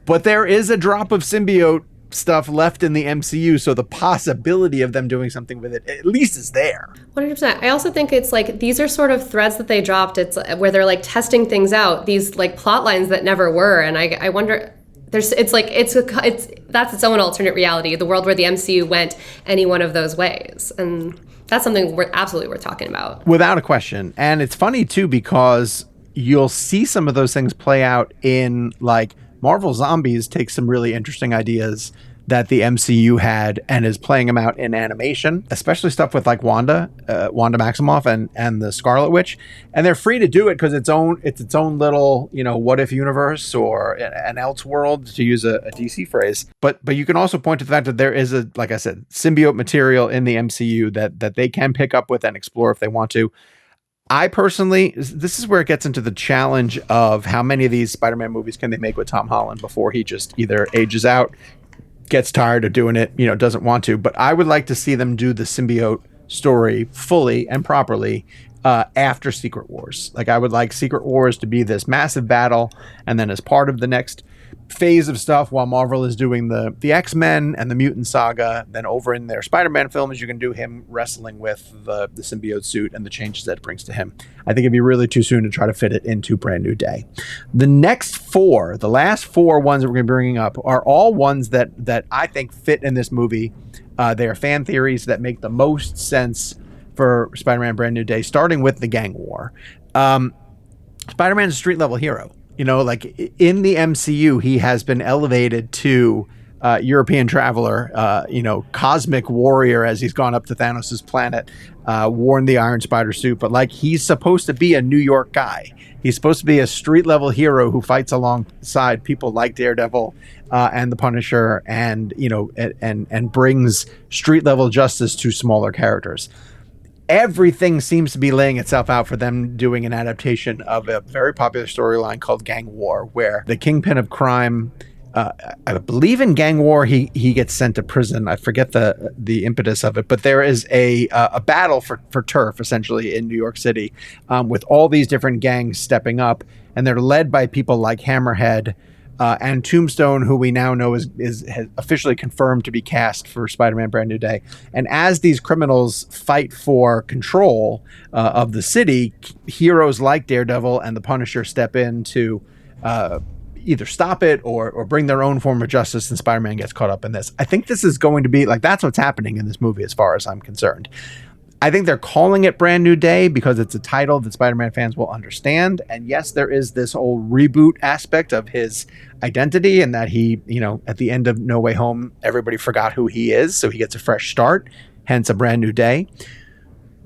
But there is a drop of symbiote stuff left in the MCU, so the possibility of them doing something with it at least is there. 100%. I also think it's like these are sort of threads that they dropped. It's where they're like testing things out, these like plot lines that never were. And I wonder, that's its own alternate reality, the world where the MCU went any one of those ways. And that's something we're absolutely worth talking about. Without a question. And it's funny too, because you'll see some of those things play out in like Marvel Zombies takes some really interesting ideas that the MCU had and is playing them out in animation, especially stuff with like Wanda Maximoff and the Scarlet Witch. And they're free to do it because it's its own little, what if universe or an else world, to use a DC phrase. But you can also point to the fact that there is like I said, symbiote material in the MCU that they can pick up with and explore if they want to. I personally, this is where it gets into the challenge of how many of these Spider-Man movies can they make with Tom Holland before he just either ages out, gets tired of doing it, doesn't want to. But I would like to see them do the symbiote story fully and properly after Secret Wars. Like, I would like Secret Wars to be this massive battle, and then as part of the next phase of stuff, while Marvel is doing the X-Men and the mutant saga, then over in their Spider-Man films, you can do him wrestling with the symbiote suit and the changes that it brings to him. I think it'd be really too soon to try to fit it into Brand New Day. The last 4 ones that we're going to be bringing up are all ones that I think fit in this movie. They are fan theories that make the most sense for Spider-Man Brand New Day, starting with the gang war. Spider-Man's a street level hero. Like in the MCU, he has been elevated to European traveler, cosmic warrior as he's gone up to Thanos' planet, worn the Iron Spider suit. But like, he's supposed to be a New York guy. He's supposed to be a street level hero who fights alongside people like Daredevil and the Punisher, and and brings street level justice to smaller characters. Everything seems to be laying itself out for them doing an adaptation of a very popular storyline called Gang War, where the kingpin of crime, I believe in Gang War, he gets sent to prison. I forget the impetus of it, but there is a battle for turf, essentially, in New York City, with all these different gangs stepping up, and they're led by people like Hammerhead, and Tombstone, who we now know has officially confirmed to be cast for Spider-Man Brand New Day. And as these criminals fight for control of the city, heroes like Daredevil and the Punisher step in to either stop it or bring their own form of justice, and Spider-Man gets caught up in this. I think this is going to be like, that's what's happening in this movie as far as I'm concerned. I think they're calling it Brand New Day because it's a title that Spider-Man fans will understand. And yes, there is this whole reboot aspect of his identity, and that he, at the end of No Way Home, everybody forgot who he is. So he gets a fresh start, hence a brand new day.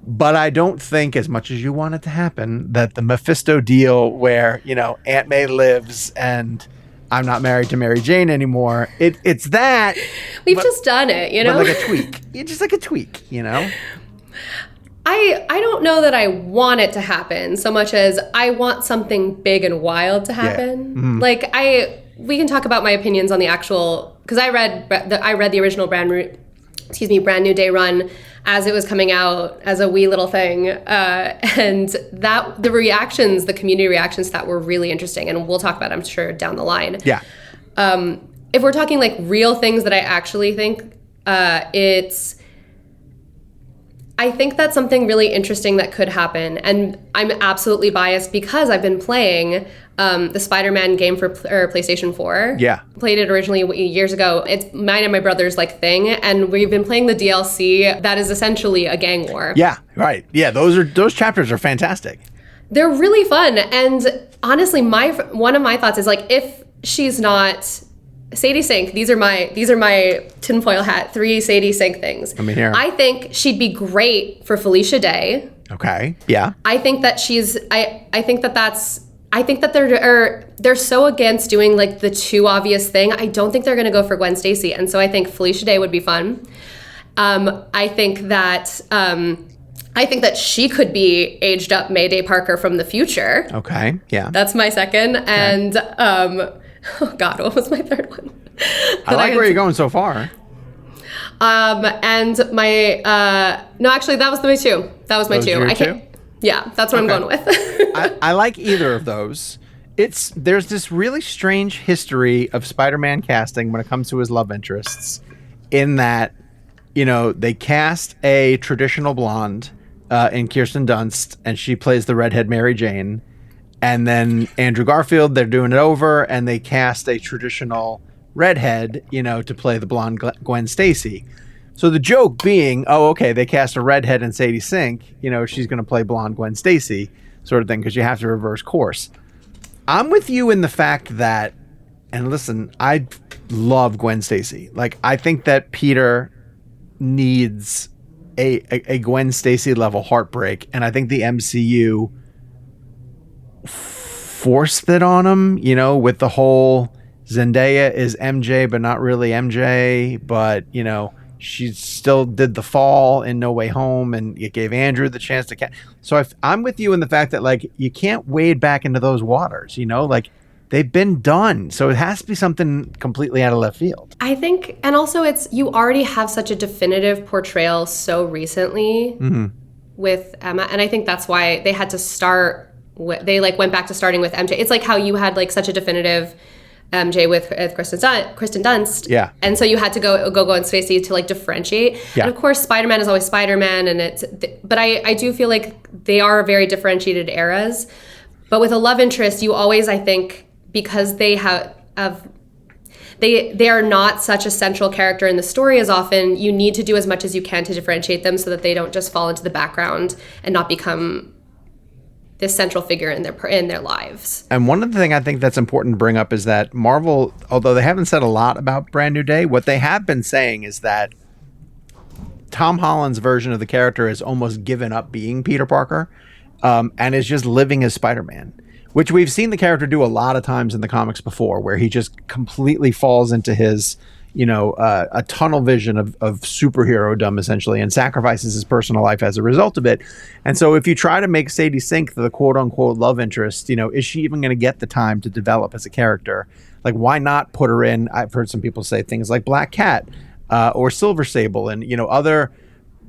But I don't think, as much as you want it to happen, that the Mephisto deal where, Aunt May lives and I'm not married to Mary Jane anymore. It's that. We've just done it, But like a tweak. It's just like a tweak, I don't know that I want it to happen so much as I want something big and wild to happen. Yeah. Mm-hmm. We can talk about my opinions on the actual, because I read the original Brand New Day run as it was coming out as a wee little thing, and that the community reactions to that were really interesting, and we'll talk about it, I'm sure, down the line. Yeah. If we're talking like real things that I actually think, I think that's something really interesting that could happen. And I'm absolutely biased because I've been playing the Spider-Man game for PlayStation 4. Yeah. Played it originally years ago. It's mine and my brother's thing. And we've been playing the DLC that is essentially a gang war. Yeah, right. Yeah, those chapters are fantastic. They're really fun. And honestly, one of my thoughts is if she's not Sadie Sink, these are my tinfoil hat 3 Sadie Sink things. Here. I think she'd be great for Felicia Day. Okay. Yeah. I think that they're so against doing the too obvious thing. I don't think they're going to go for Gwen Stacy, and so I think Felicia Day would be fun. I think that she could be aged up Mayday Parker from the future. Okay. Yeah. That's my second, okay. And oh God, what was my third one? I like where you're going so far. And my no, actually, that was my two. That was my two. I can't. Yeah, that's what I'm going with. I like either of those. There's this really strange history of Spider-Man casting when it comes to his love interests, in that, they cast a traditional blonde in Kirsten Dunst, and she plays the redhead Mary Jane. And then Andrew Garfield, they're doing it over, and they cast a traditional redhead, to play the blonde Gwen Stacy. So the joke being, they cast a redhead and Sadie Sink, she's going to play blonde Gwen Stacy, sort of thing, because you have to reverse course. I'm with you in the fact that, and listen, I love Gwen Stacy. I think that Peter needs a Gwen Stacy level heartbreak, and I think the MCU forced it on him, with the whole Zendaya is MJ but not really MJ, but she still did the fall in No Way Home, and it gave Andrew the chance to so I'm with you in the fact that you can't wade back into those waters, they've been done, so it has to be something completely out of left field, I think. And also you already have such a definitive portrayal so recently with Emma, and I think that's why they had to start. They went back to starting with MJ. It's how you had such a definitive MJ with Kristen Dunst. Yeah. And so you had to go Gwen Stacy to differentiate. Yeah. And of course, Spider-Man is always Spider-Man, but I do feel they are very differentiated eras. But with a love interest, you always, I think, because they are not such a central character in the story as often, you need to do as much as you can to differentiate them so that they don't just fall into the background and not become this central figure in their lives. And one of the things I think that's important to bring up is that Marvel, although they haven't said a lot about Brand New Day, what they have been saying is that Tom Holland's version of the character has almost given up being Peter Parker, and is just living as Spider-Man, which we've seen the character do a lot of times in the comics before, where he just completely falls into his a tunnel vision of superhero-dom, essentially, and sacrifices his personal life as a result of it. And so if you try to make Sadie Sink the quote-unquote love interest, is she even going to get the time to develop as a character? Why not put her in, I've heard some people say things like Black Cat or Silver Sable and, other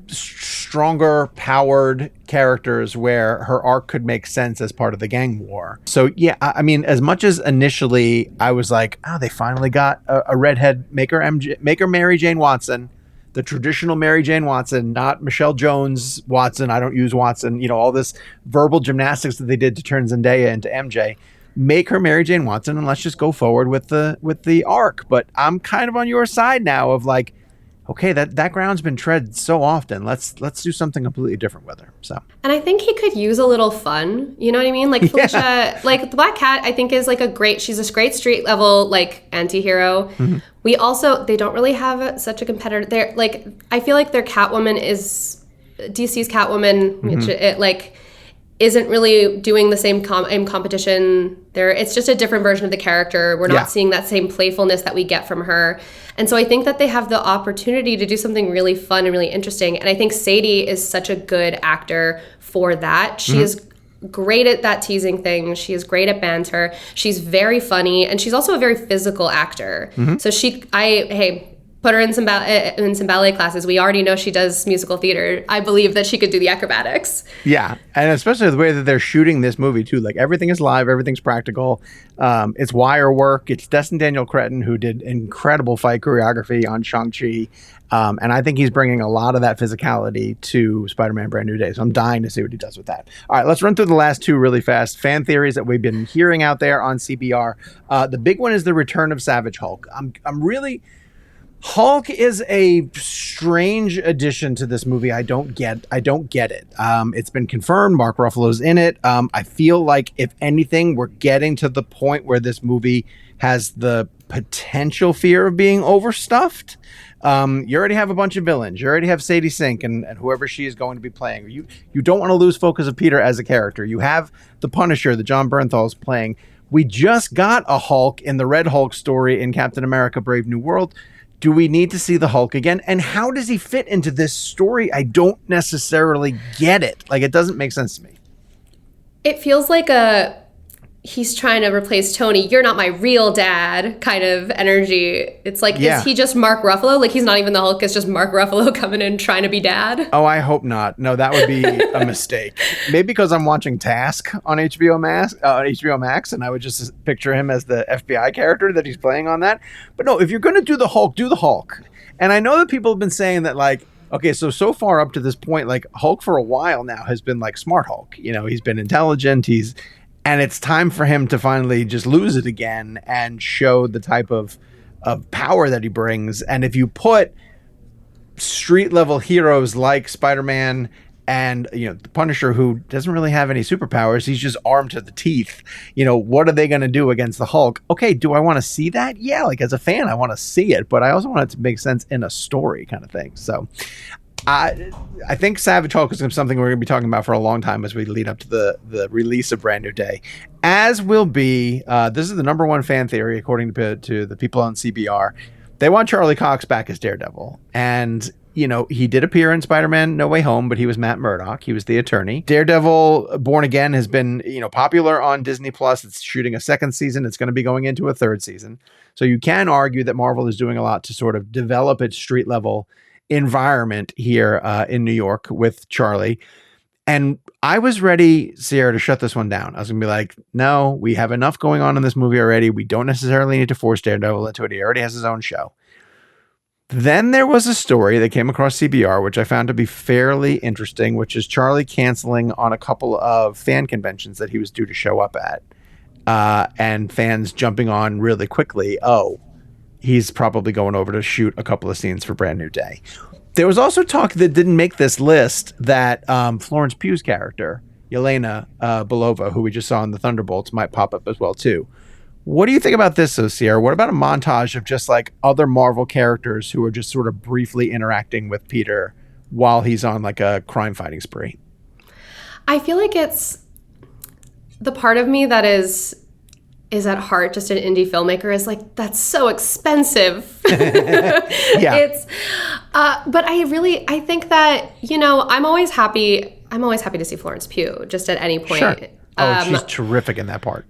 stronger powered characters where her arc could make sense as part of the gang war. So yeah, I mean, as much as initially I was like, oh, they finally got a redhead, make her Mary Jane Watson, the traditional Mary Jane Watson, not Michelle Jones Watson. I don't use Watson, you know, all this verbal gymnastics that they did to turn Zendaya into MJ. Make her Mary Jane Watson and let's just go forward with the arc. But I'm kind of on your side now of like, okay, that ground's been tread so often. Let's do something completely different with her. So, and I think he could use a little fun. You know what I mean? Like Felicia, like the Black Cat, I think is like she's a great street level like anti-hero. Mm-hmm. They don't really have such a competitor. They're like, I feel like their Catwoman is DC's Catwoman, which it like isn't really doing the same competition. It's just a different version of the character. We're not seeing that same playfulness that we get from her. And so I think that they have the opportunity to do something really fun and really interesting. And I think Sadie is such a good actor for that. She is great at that teasing thing. She is great at banter. She's very funny. And she's also a very physical actor. So put her in some ballet classes. We already know she does musical theater. I believe that she could do the acrobatics. Yeah, and especially the way that they're shooting this movie too. Like everything is live, everything's practical. It's wire work. It's Destin Daniel Cretton who did incredible fight choreography on Shang-Chi. And I think he's bringing a lot of that physicality to Spider-Man Brand New Day. So I'm dying to see what he does with that. All right, let's run through the last two really fast. Fan theories that we've been hearing out there on CBR. The big one is the return of Savage Hulk. Hulk is a strange addition to this movie. I don't get it. It's been confirmed. Mark Ruffalo's in it. I feel like if anything, we're getting to the point where this movie has the potential fear of being overstuffed. You already have a bunch of villains. You already have Sadie Sink and whoever she is going to be playing. You don't want to lose focus of Peter as a character. You have the Punisher that John Bernthal's playing. We just got a Hulk in the Red Hulk story in Captain America: Brave New World. Do we need to see the Hulk again? And how does he fit into this story? I don't necessarily get it. Like, it doesn't make sense to me. It feels like he's trying to replace Tony. You're not my real dad kind of energy. It's like, is he just Mark Ruffalo? Like, he's not even the Hulk. It's just Mark Ruffalo coming in trying to be dad. Oh, I hope not. No, that would be a mistake. Maybe because I'm watching Task on HBO Max, and I would just picture him as the FBI character that he's playing on that. But no, if you're going to do the Hulk, do the Hulk. And I know that people have been saying that, like, okay, so far up to this point, like, Hulk for a while now has been like Smart Hulk. You know, he's been intelligent. And it's time for him to finally just lose it again and show the type of power that he brings. And if you put street level heroes like Spider-Man and, you know, the Punisher, who doesn't really have any superpowers, he's just armed to the teeth. You know, what are they going to do against the Hulk? Okay, do I want to see that? Yeah, like as a fan, I want to see it, but I also want it to make sense in a story kind of thing. So I think Savage Hulk is something we're going to be talking about for a long time as we lead up to the release of Brand New Day. As will be, this is the number one fan theory, according to the people on CBR. They want Charlie Cox back as Daredevil. And, you know, he did appear in Spider-Man No Way Home, but he was Matt Murdock. He was the attorney. Daredevil Born Again has been, you know, popular on Disney Plus. It's shooting a second season. It's going to be going into a third season. So you can argue that Marvel is doing a lot to sort of develop its street level environment here in New York with Charlie. And I was ready, Sierra, to shut this one down. I was gonna be like, no, we have enough going on in this movie already. We don't necessarily need to force Daredevil into it. He already has his own show. Then there was a story that came across CBR, which I found to be fairly interesting, which is Charlie canceling on a couple of fan conventions that he was due to show up at. And fans jumping on really quickly. Oh, he's probably going over to shoot a couple of scenes for Brand New Day. There was also talk that didn't make this list that Florence Pugh's character, Yelena Belova, who we just saw in the Thunderbolts, might pop up as well too. What do you think about this, Sierra? What about a montage of just like other Marvel characters who are just sort of briefly interacting with Peter while he's on like a crime fighting spree? I feel like it's the part of me that is at heart just an indie filmmaker is like, that's so expensive. Yeah. It's but I think that, you know, I'm always happy to see Florence Pugh just at any point. Sure. Oh, she's terrific in that part.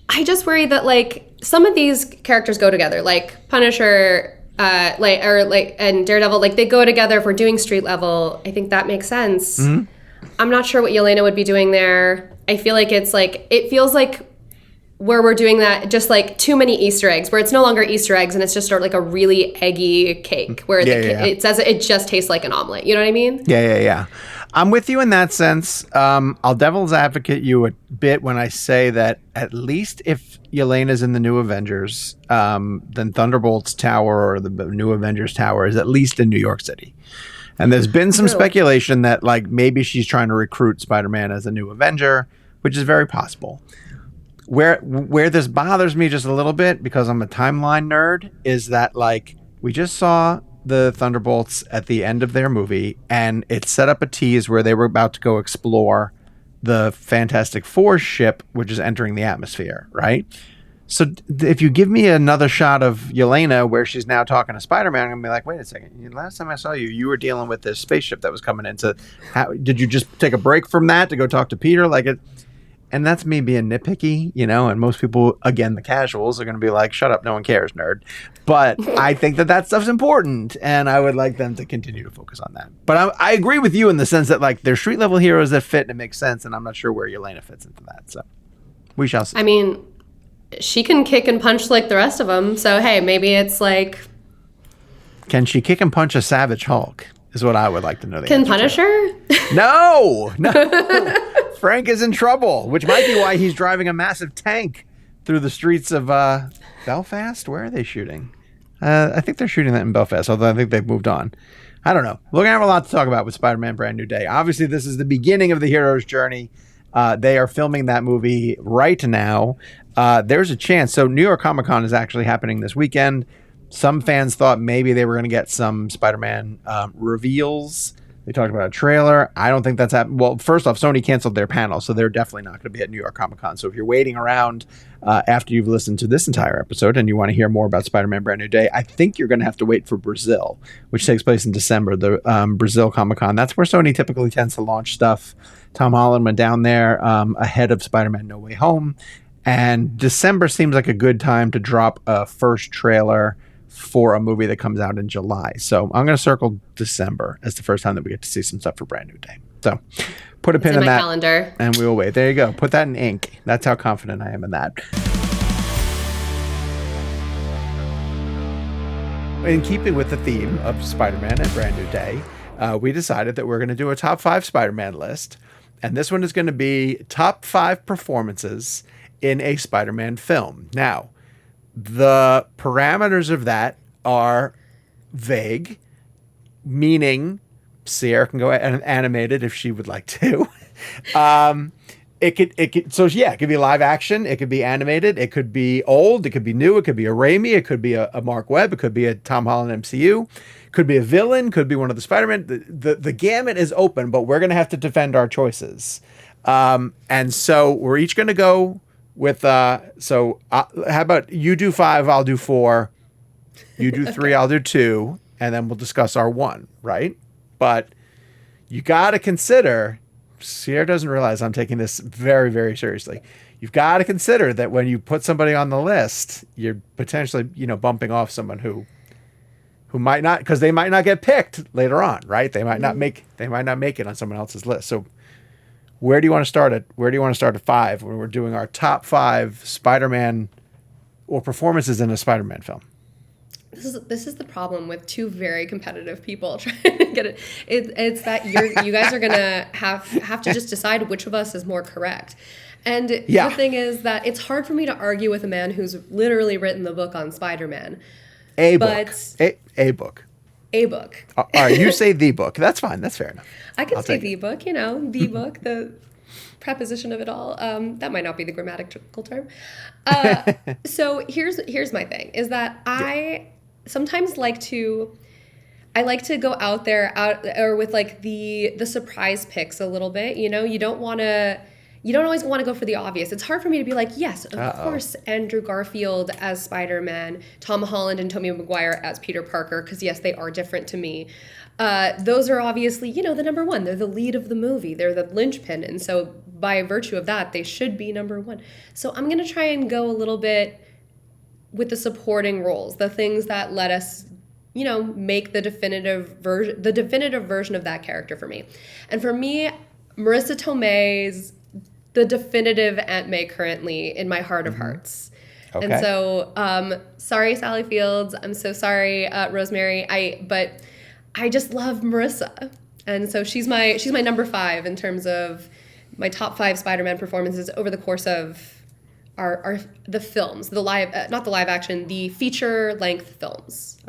I just worry that like some of these characters go together, like Punisher, and Daredevil, like they go together. If we're doing street level, I think that makes sense. Mm-hmm. I'm not sure what Yelena would be doing there. I feel like it feels like where we're doing that, just like too many Easter eggs, where it's no longer Easter eggs and it's just sort of like a really eggy cake where it says it just tastes like an omelet. You know what I mean? Yeah. I'm with you in that sense. I'll devil's advocate you a bit when I say that at least if Yelena's in the New Avengers, then Thunderbolt's tower or the New Avengers tower is at least in New York City. And there's been some speculation that like maybe she's trying to recruit Spider-Man as a new Avenger, which is very possible. Where this bothers me just a little bit, because I'm a timeline nerd, is that like we just saw the Thunderbolts at the end of their movie, and it set up a tease where they were about to go explore the Fantastic Four ship, which is entering the atmosphere, right? So if you give me another shot of Yelena where she's now talking to Spider-Man, I'm going to be like, wait a second. Last time I saw you, you were dealing with this spaceship that was coming in. So did you just take a break from that to go talk to Peter? And that's me being nitpicky, and most people, again, the casuals, are going to be like, shut up, no one cares, nerd. But I think that stuff's important, and I would like them to continue to focus on that. But I agree with you in the sense that, like, they're street-level heroes that fit, and it makes sense, and I'm not sure where Yelena fits into that. So we shall see. I mean, she can kick and punch like the rest of them, so, hey, maybe it's like... Can she kick and punch a Savage Hulk, is what I would like to know. Can Punisher? No! Frank is in trouble, which might be why he's driving a massive tank through the streets of Belfast. Where are they shooting? I think they're shooting that in Belfast, although I think they've moved on. I don't know. We're going to have a lot to talk about with Spider-Man Brand New Day. Obviously, this is the beginning of the hero's journey. They are filming that movie right now. There's a chance. So New York Comic Con is actually happening this weekend. Some fans thought maybe they were going to get some Spider-Man reveals. They talked about a trailer. I don't think that's happened. Well, first off, Sony canceled their panel, so they're definitely not going to be at New York Comic Con. So if you're waiting around after you've listened to this entire episode and you want to hear more about Spider-Man Brand New Day, I think you're going to have to wait for Brazil, which takes place in December, the Brazil Comic Con. That's where Sony typically tends to launch stuff. Tom Holland went down there ahead of Spider-Man No Way Home. And December seems like a good time to drop a first trailer for a movie that comes out in July. So I'm going to circle December as the first time that we get to see some stuff for Brand New Day. So put a pin in that calendar, and we will wait. There you go. Put that in ink. That's how confident I am in that. In keeping with the theme of Spider-Man and Brand New Day, we decided that we're going to do a top 5 Spider-Man list. And this one is going to be top 5 performances in a Spider-Man film. Now, the parameters of that are vague, meaning Sierra can go and animate it if she would like to. It could be live action, it could be animated, it could be old, it could be new, it could be a Raimi, it could be a Mark Webb, it could be a Tom Holland MCU, could be a villain, could be one of the Spider-Man. The gamut is open, but we're going to have to defend our choices. And so we're each going to go with, how about you do 5, I'll do 4, you do 3, I'll do 2, and then we'll discuss our 1, right? But you got to consider, Sierra doesn't realize I'm taking this very, very seriously. You've got to consider that when you put somebody on the list, you're potentially, bumping off someone who might not, because they might not get picked later on, right? They might not make it on someone else's list. So where do you want to start at? Where do you want to start at 5 when we're doing our top 5 Spider-Man or performances in a Spider-Man film? This is the problem with 2 very competitive people trying to get it. It's that you guys are gonna have to just decide which of us is more correct. And the thing is that it's hard for me to argue with a man who's literally written the book on Spider-Man. A book. All right, you say the book. That's fine. That's fair enough. I can say the book, the book, the preposition of it all. That might not be the grammatical term. So here's my thing, is that I sometimes like to go out there or with like the surprise picks a little bit. You don't always want to go for the obvious. It's hard for me to be like, yes, of course, Andrew Garfield as Spider-Man, Tom Holland and Tobey Maguire as Peter Parker, because yes, they are different to me. Those are obviously, the number 1. They're the lead of the movie. They're the linchpin. And so by virtue of that, they should be number 1. So I'm going to try and go a little bit with the supporting roles, the things that let us make the definitive version of that character for me. And for me, Marissa Tomei's the definitive Aunt May currently in my heart of hearts. Okay. And so, sorry, Sally Fields. I'm so sorry, Rosemary. But I just love Marissa. And so she's my number 5 in terms of my top 5 Spider-Man performances over the course of the films, the live, not the live action, the feature length films.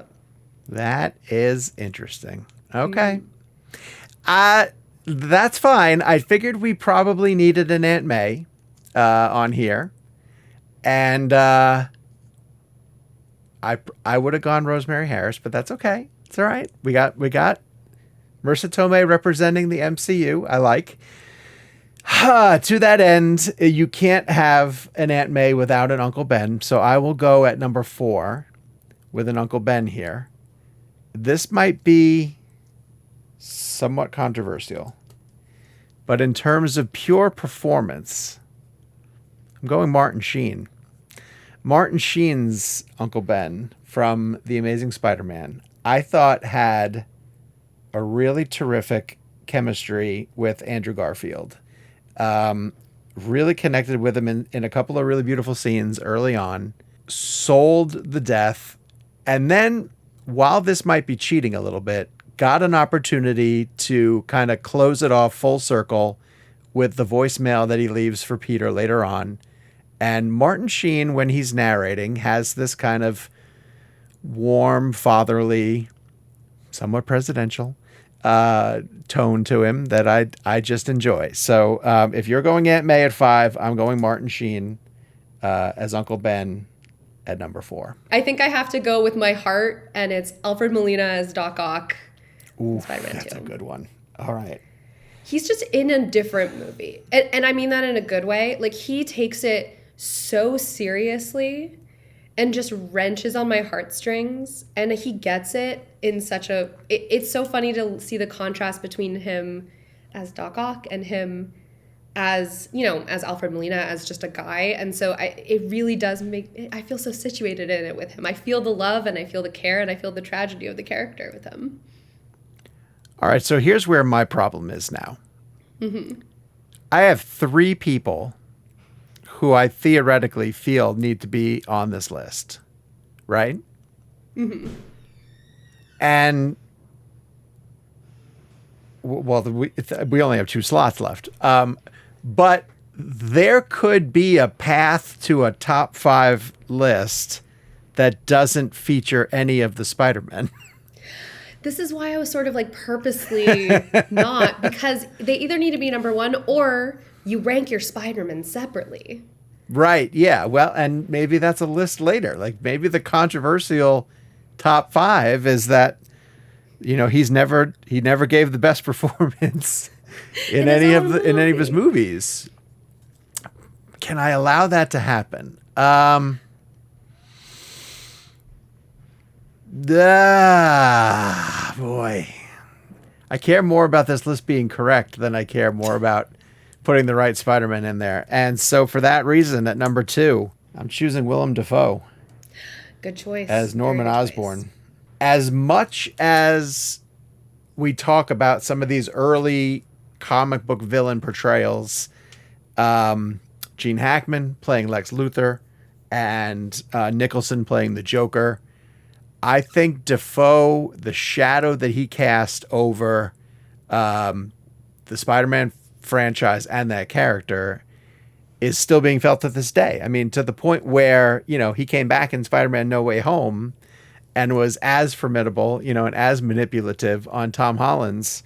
That is interesting. Okay. That's fine. I figured we probably needed an Aunt May on here. And I would have gone Rosemary Harris, but that's okay. It's all right. We got Marissa Tomei representing the MCU. I like. To that end, you can't have an Aunt May without an Uncle Ben. So I will go at number 4 with an Uncle Ben here. This might be somewhat controversial, but in terms of pure performance, I'm going Martin Sheen. Martin Sheen's Uncle Ben from The Amazing Spider-Man, I thought had a really terrific chemistry with Andrew Garfield. Really connected with him in a couple of really beautiful scenes early on, sold the death, and then, while this might be cheating a little bit, got an opportunity to kind of close it off full circle with the voicemail that he leaves for Peter later on. And Martin Sheen, when he's narrating, has this kind of warm, fatherly, somewhat presidential tone to him that I just enjoy. So if you're going Aunt May at 5, I'm going Martin Sheen as Uncle Ben at number 4. I think I have to go with my heart, and it's Alfred Molina as Doc Ock. Ooh, that's a good one. All right. He's just in a different movie. And I mean that in a good way. Like, he takes it so seriously and just wrenches on my heartstrings. And he gets it in such a... It's so funny to see the contrast between him as Doc Ock and him as, as Alfred Molina, as just a guy. And so it really does I feel so situated in it with him. I feel the love, and I feel the care, and I feel the tragedy of the character with him. All right, so here's where my problem is now. Mm-hmm. I have 3 people who I theoretically feel need to be on this list, right? Mm-hmm. And, well, we only have 2 slots left. But there could be a path to a top 5 list that doesn't feature any of the Spider-Men. This is why I was sort of like purposely not, because they either need to be number 1 or you rank your Spider-Man separately. Right. Yeah. Well, and maybe that's a list later. Like, maybe the controversial top 5 is that, he never gave the best performance in any of his movies. Can I allow that to happen? Boy, I care more about this list being correct than I care more about putting the right Spider-Man in there. And so for that reason, at number 2, I'm choosing Willem Dafoe. Good choice. As Norman Osborn. As much as we talk about some of these early comic book villain portrayals, Gene Hackman playing Lex Luthor and Nicholson playing the Joker, I think Dafoe, the shadow that he cast over the Spider-Man franchise and that character, is still being felt to this day. I mean, to the point where, he came back in Spider-Man No Way Home and was as formidable, and as manipulative on Tom Holland's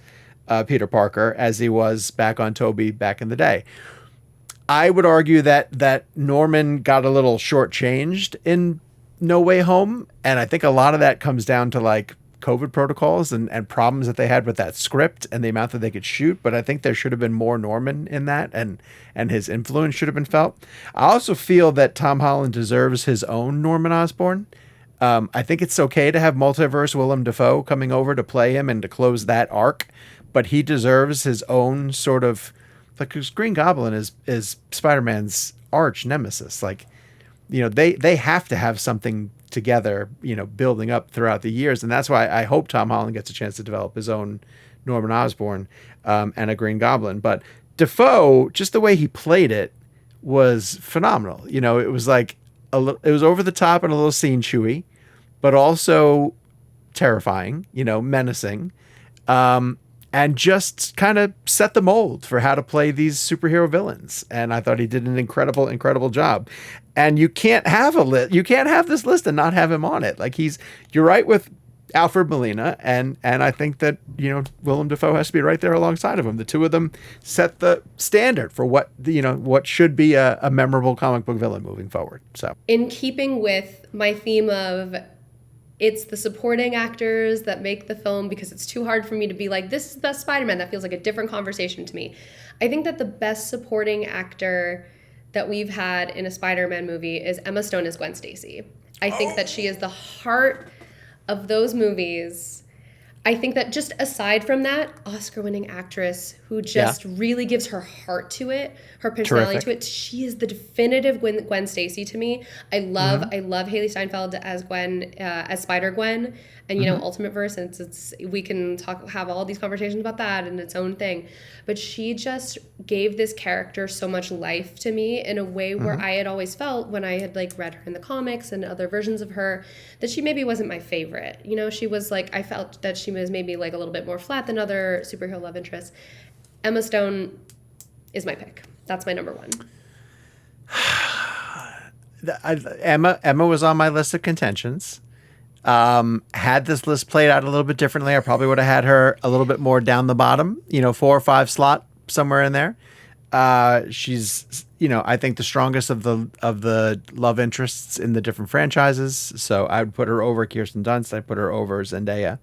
Peter Parker as he was back on Tobey back in the day. I would argue that Norman got a little shortchanged in No Way Home, and I think a lot of that comes down to like COVID protocols and problems that they had with that script and the amount that they could shoot. But I think there should have been more Norman in that, and his influence should have been felt. I also feel that Tom Holland deserves his own Norman Osborn. I think it's okay to have multiverse Willem Dafoe coming over to play him and to close that arc, but he deserves his own sort of, like, 'cause Green Goblin is Spider-Man's arch nemesis. Like, they have to have something together, building up throughout the years. And that's why I hope Tom Holland gets a chance to develop his own Norman Osborn and a Green Goblin. But Dafoe, just the way he played it was phenomenal. It was like it was over the top and a little scene chewy, but also terrifying, menacing, and just kind of set the mold for how to play these superhero villains. And I thought he did an incredible job. And you can't have you can't have this list and not have him on it. Like you're right with Alfred Molina, and I think that Willem Dafoe has to be right there alongside of him. The two of them set the standard for what should be a memorable comic book villain moving forward. So, in keeping with my theme of it's the supporting actors that make the film, because it's too hard for me to be like, this is the best Spider-Man. That feels like a different conversation to me. I think that the best supporting actor that we've had in a Spider-Man movie is Emma Stone as Gwen Stacy. I think that she is the heart of those movies. I think that just aside from that, Oscar-winning actress who just really gives her heart to it, her personality to it. She is the definitive Gwen Stacy to me. I love Haley Steinfeld as Gwen, as Spider-Gwen, and Ultimate Verse. And it's we can have all these conversations about that in its own thing. But she just gave this character so much life to me in a way where I had always felt when I had read her in the comics and other versions of her that she maybe wasn't my favorite. She was I felt that she was maybe a little bit more flat than other superhero love interests. Emma Stone is my pick. That's my number one. Emma was on my list of contentions. Had this list played out a little bit differently, I probably would have had her a little bit more down the bottom, 4 or 5 slot somewhere in there. She's, I think the strongest of the love interests in the different franchises. So I would put her over Kirsten Dunst. I'd put her over Zendaya,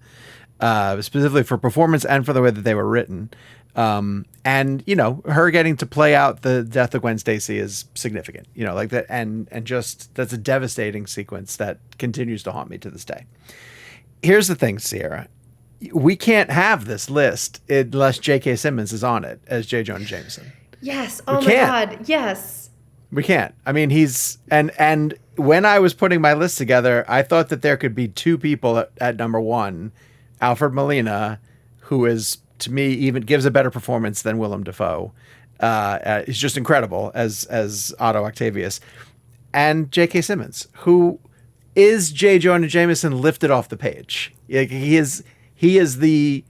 specifically for performance and for the way that they were written. And her getting to play out the death of Gwen Stacy is significant, like that. And just, that's a devastating sequence that continues to haunt me to this day. Here's the thing, Sierra, we can't have this list unless J.K. Simmons is on it as J. Jonah Jameson. Yes. Oh my God. Yes. We can't. I mean, he's, and when I was putting my list together, I thought that there could be 2 people at number 1, Alfred Molina, who is, to me, even gives a better performance than Willem Dafoe. He's just incredible as Otto Octavius. And J.K. Simmons, who is J. Jonah Jameson lifted off the page. He is the,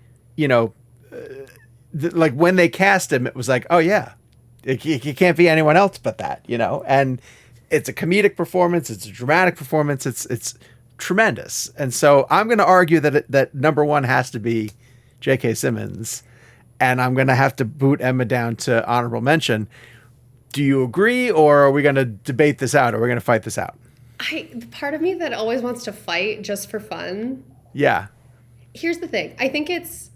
when they cast him, it was like, oh yeah, he can't be anyone else but that, and it's a comedic performance. It's a dramatic performance. It's tremendous. And so I'm going to argue that number 1 has to be J.K. Simmons, and I'm going to have to boot Emma down to honorable mention. Do you agree, or are we going to debate this out, or are we going to fight this out? Part of me that always wants to fight just for fun. Yeah. Here's the thing. I think it's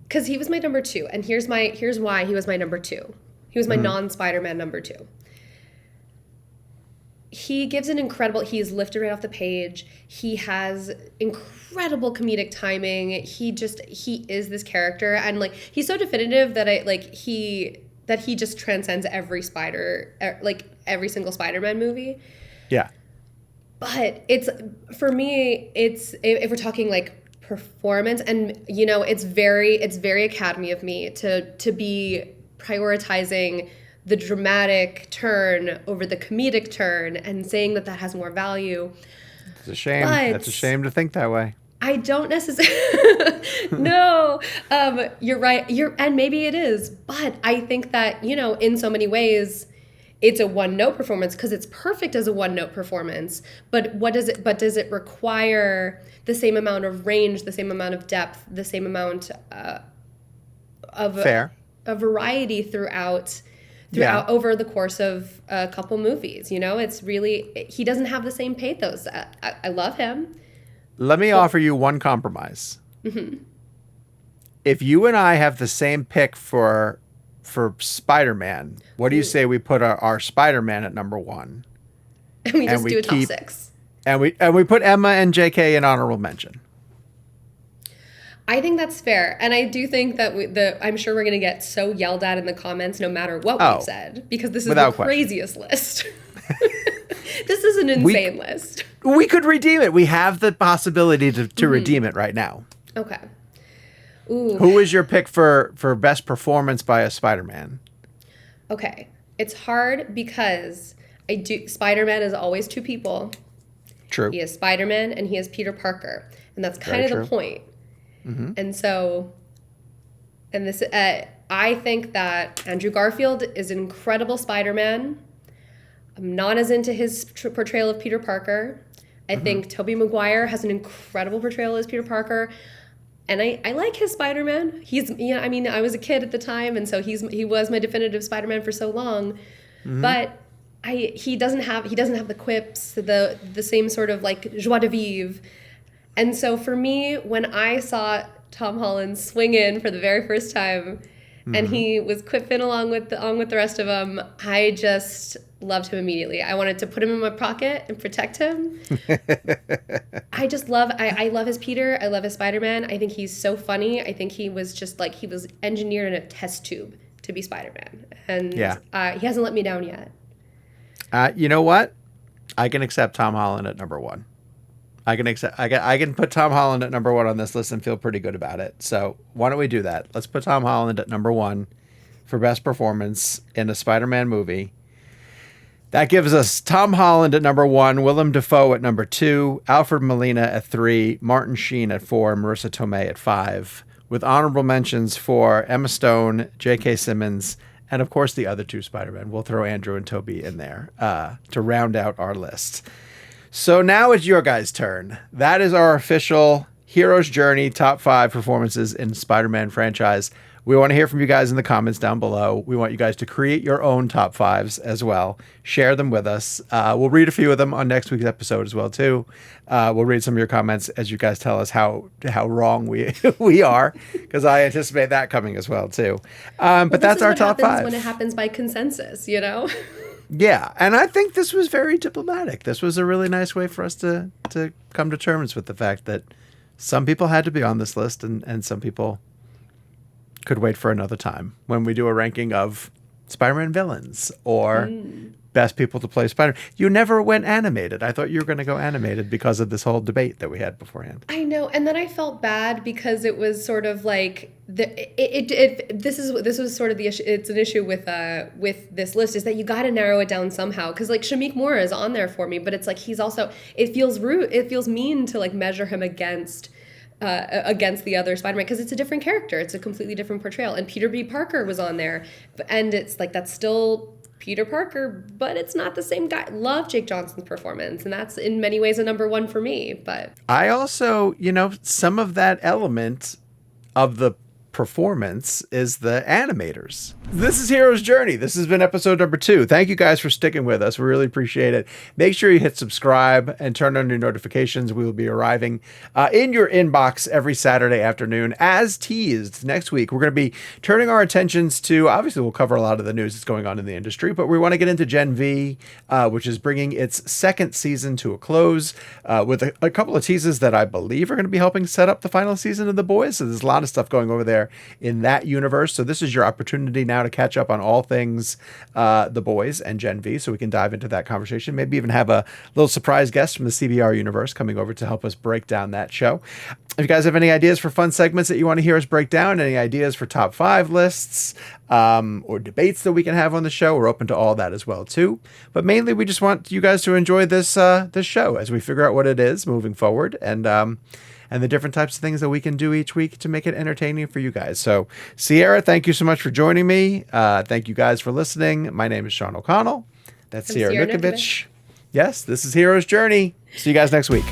because he was my number 2, and here's why he was my number 2. He was my non-Spider-Man number 2. He gives an incredible, he's lifted right off the page. He has incredible comedic timing. He is this character, and he's so definitive that he just transcends every single Spider-Man movie. Yeah. But for me, if we're talking performance, and it's very Academy of me to be prioritizing the dramatic turn over the comedic turn and saying that has more value. It's a shame. That's a shame to think that way. I don't necessarily. No, you're right. And maybe it is, but I think that in so many ways, it's a one-note performance because it's perfect as a one-note performance. But does it require the same amount of range, the same amount of depth, the same amount of a variety throughout over the course of a couple movies? It's really, he doesn't have the same pathos. I love him. Let me offer you one compromise. Mm-hmm. If you and I have the same pick for Spider-Man, what do you say we put our Spider-Man at number 1? And we just do a top 6. And we put Emma and JK in honorable mention. I think that's fair. And I do think that I'm sure we're going to get so yelled at in the comments no matter what we've said, because this is the craziest list. This is an insane list. We could redeem it. We have the possibility to redeem it right now. Okay. Ooh. Who is your pick for best performance by a Spider-Man? Okay. It's hard because Spider-Man is always two people. True. He is Spider-Man and he is Peter Parker. And that's kind of the point. Mm-hmm. And so, I think that Andrew Garfield is an incredible Spider-Man. I'm not as into his portrayal of Peter Parker. I think Tobey Maguire has an incredible portrayal as Peter Parker. And I like his Spider-Man. I was a kid at the time, and so he was my definitive Spider-Man for so long. Mm-hmm. But he doesn't have the quips, the same sort of like joie de vivre. And so for me, when I saw Tom Holland swing in for the very first time, and he was quipping along with the rest of them, I just loved him immediately. I wanted to put him in my pocket and protect him. I love his Peter. I love his Spider-Man. I think he's so funny. I think he was just like, he was engineered in a test tube to be Spider-Man. And he hasn't let me down yet. You know what? I can accept Tom Holland at number one. I can put Tom Holland at number one on this list and feel pretty good about it. So why don't we do that? Let's put Tom Holland at number one for best performance in a Spider-Man movie. That gives us Tom Holland at number one, Willem Dafoe at number two, Alfred Molina at three, Martin Sheen at four, Marissa Tomei at five, with honorable mentions for Emma Stone, J.K. Simmons, and of course the other two Spider-Men. We'll throw Andrew and Tobey in there to round out our list. So now it's your guys' turn. That is our official Hero's Journey top 5 performances in Spider-Man franchise. We want to hear from you guys in the comments down below. We want you guys to create your own top 5s as well. Share them with us. We'll read a few of them on next week's episode as well, too. We'll read some of your comments as you guys tell us how wrong we are, because I anticipate that coming as well, too. But that's our top 5. When it happens by consensus, you know? Yeah, and I think this was very diplomatic. This was a really nice way for us to come to terms with the fact that some people had to be on this list and some people could wait for another time when we do a ranking of Spider-Man villains or best people to play Spider-Man. You never went animated. I thought you were going to go animated because of this whole debate that we had beforehand. I know, and then I felt bad because it was sort of like this was sort of the issue. It's an issue with this list is that you got to narrow it down somehow, because like Shamik Moore is on there for me, but it's like he's also, it feels rude. It feels mean to like measure him against the other Spider-Man, because it's a different character. It's a completely different portrayal. And Peter B. Parker was on there, and it's like that's still Peter Parker, but it's not the same guy. Love Jake Johnson's performance, and that's in many ways a number one for me. But I also, some of that element of the performance is the animators. This is Hero's Journey. This has been episode number 2. Thank you guys for sticking with us. We really appreciate it. Make sure you hit subscribe and turn on your notifications. We will be arriving in your inbox every Saturday afternoon. As teased, next week we're going to be turning our attentions to, obviously we'll cover a lot of the news that's going on in the industry, but we want to get into Gen V, which is bringing its second season to a close with a couple of teases that I believe are going to be helping set up the final season of The Boys. So there's a lot of stuff going over there in that universe. So this is your opportunity now to catch up on all things The Boys and Gen V, so we can dive into that conversation. Maybe even have a little surprise guest from the CBR universe coming over to help us break down that show. If you guys have any ideas for fun segments that you want to hear us break down, any ideas for top 5 lists or debates that we can have on the show, we're open to all that as well too. But mainly we just want you guys to enjoy this show as we figure out what it is moving forward, and the different types of things that we can do each week to make it entertaining for you guys. So, Sierra, thank you so much for joining me. Thank you guys for listening. My name is Sean O'Connell. That's Sierra Nukovich. Yes, this is Hero's Journey. See you guys next week.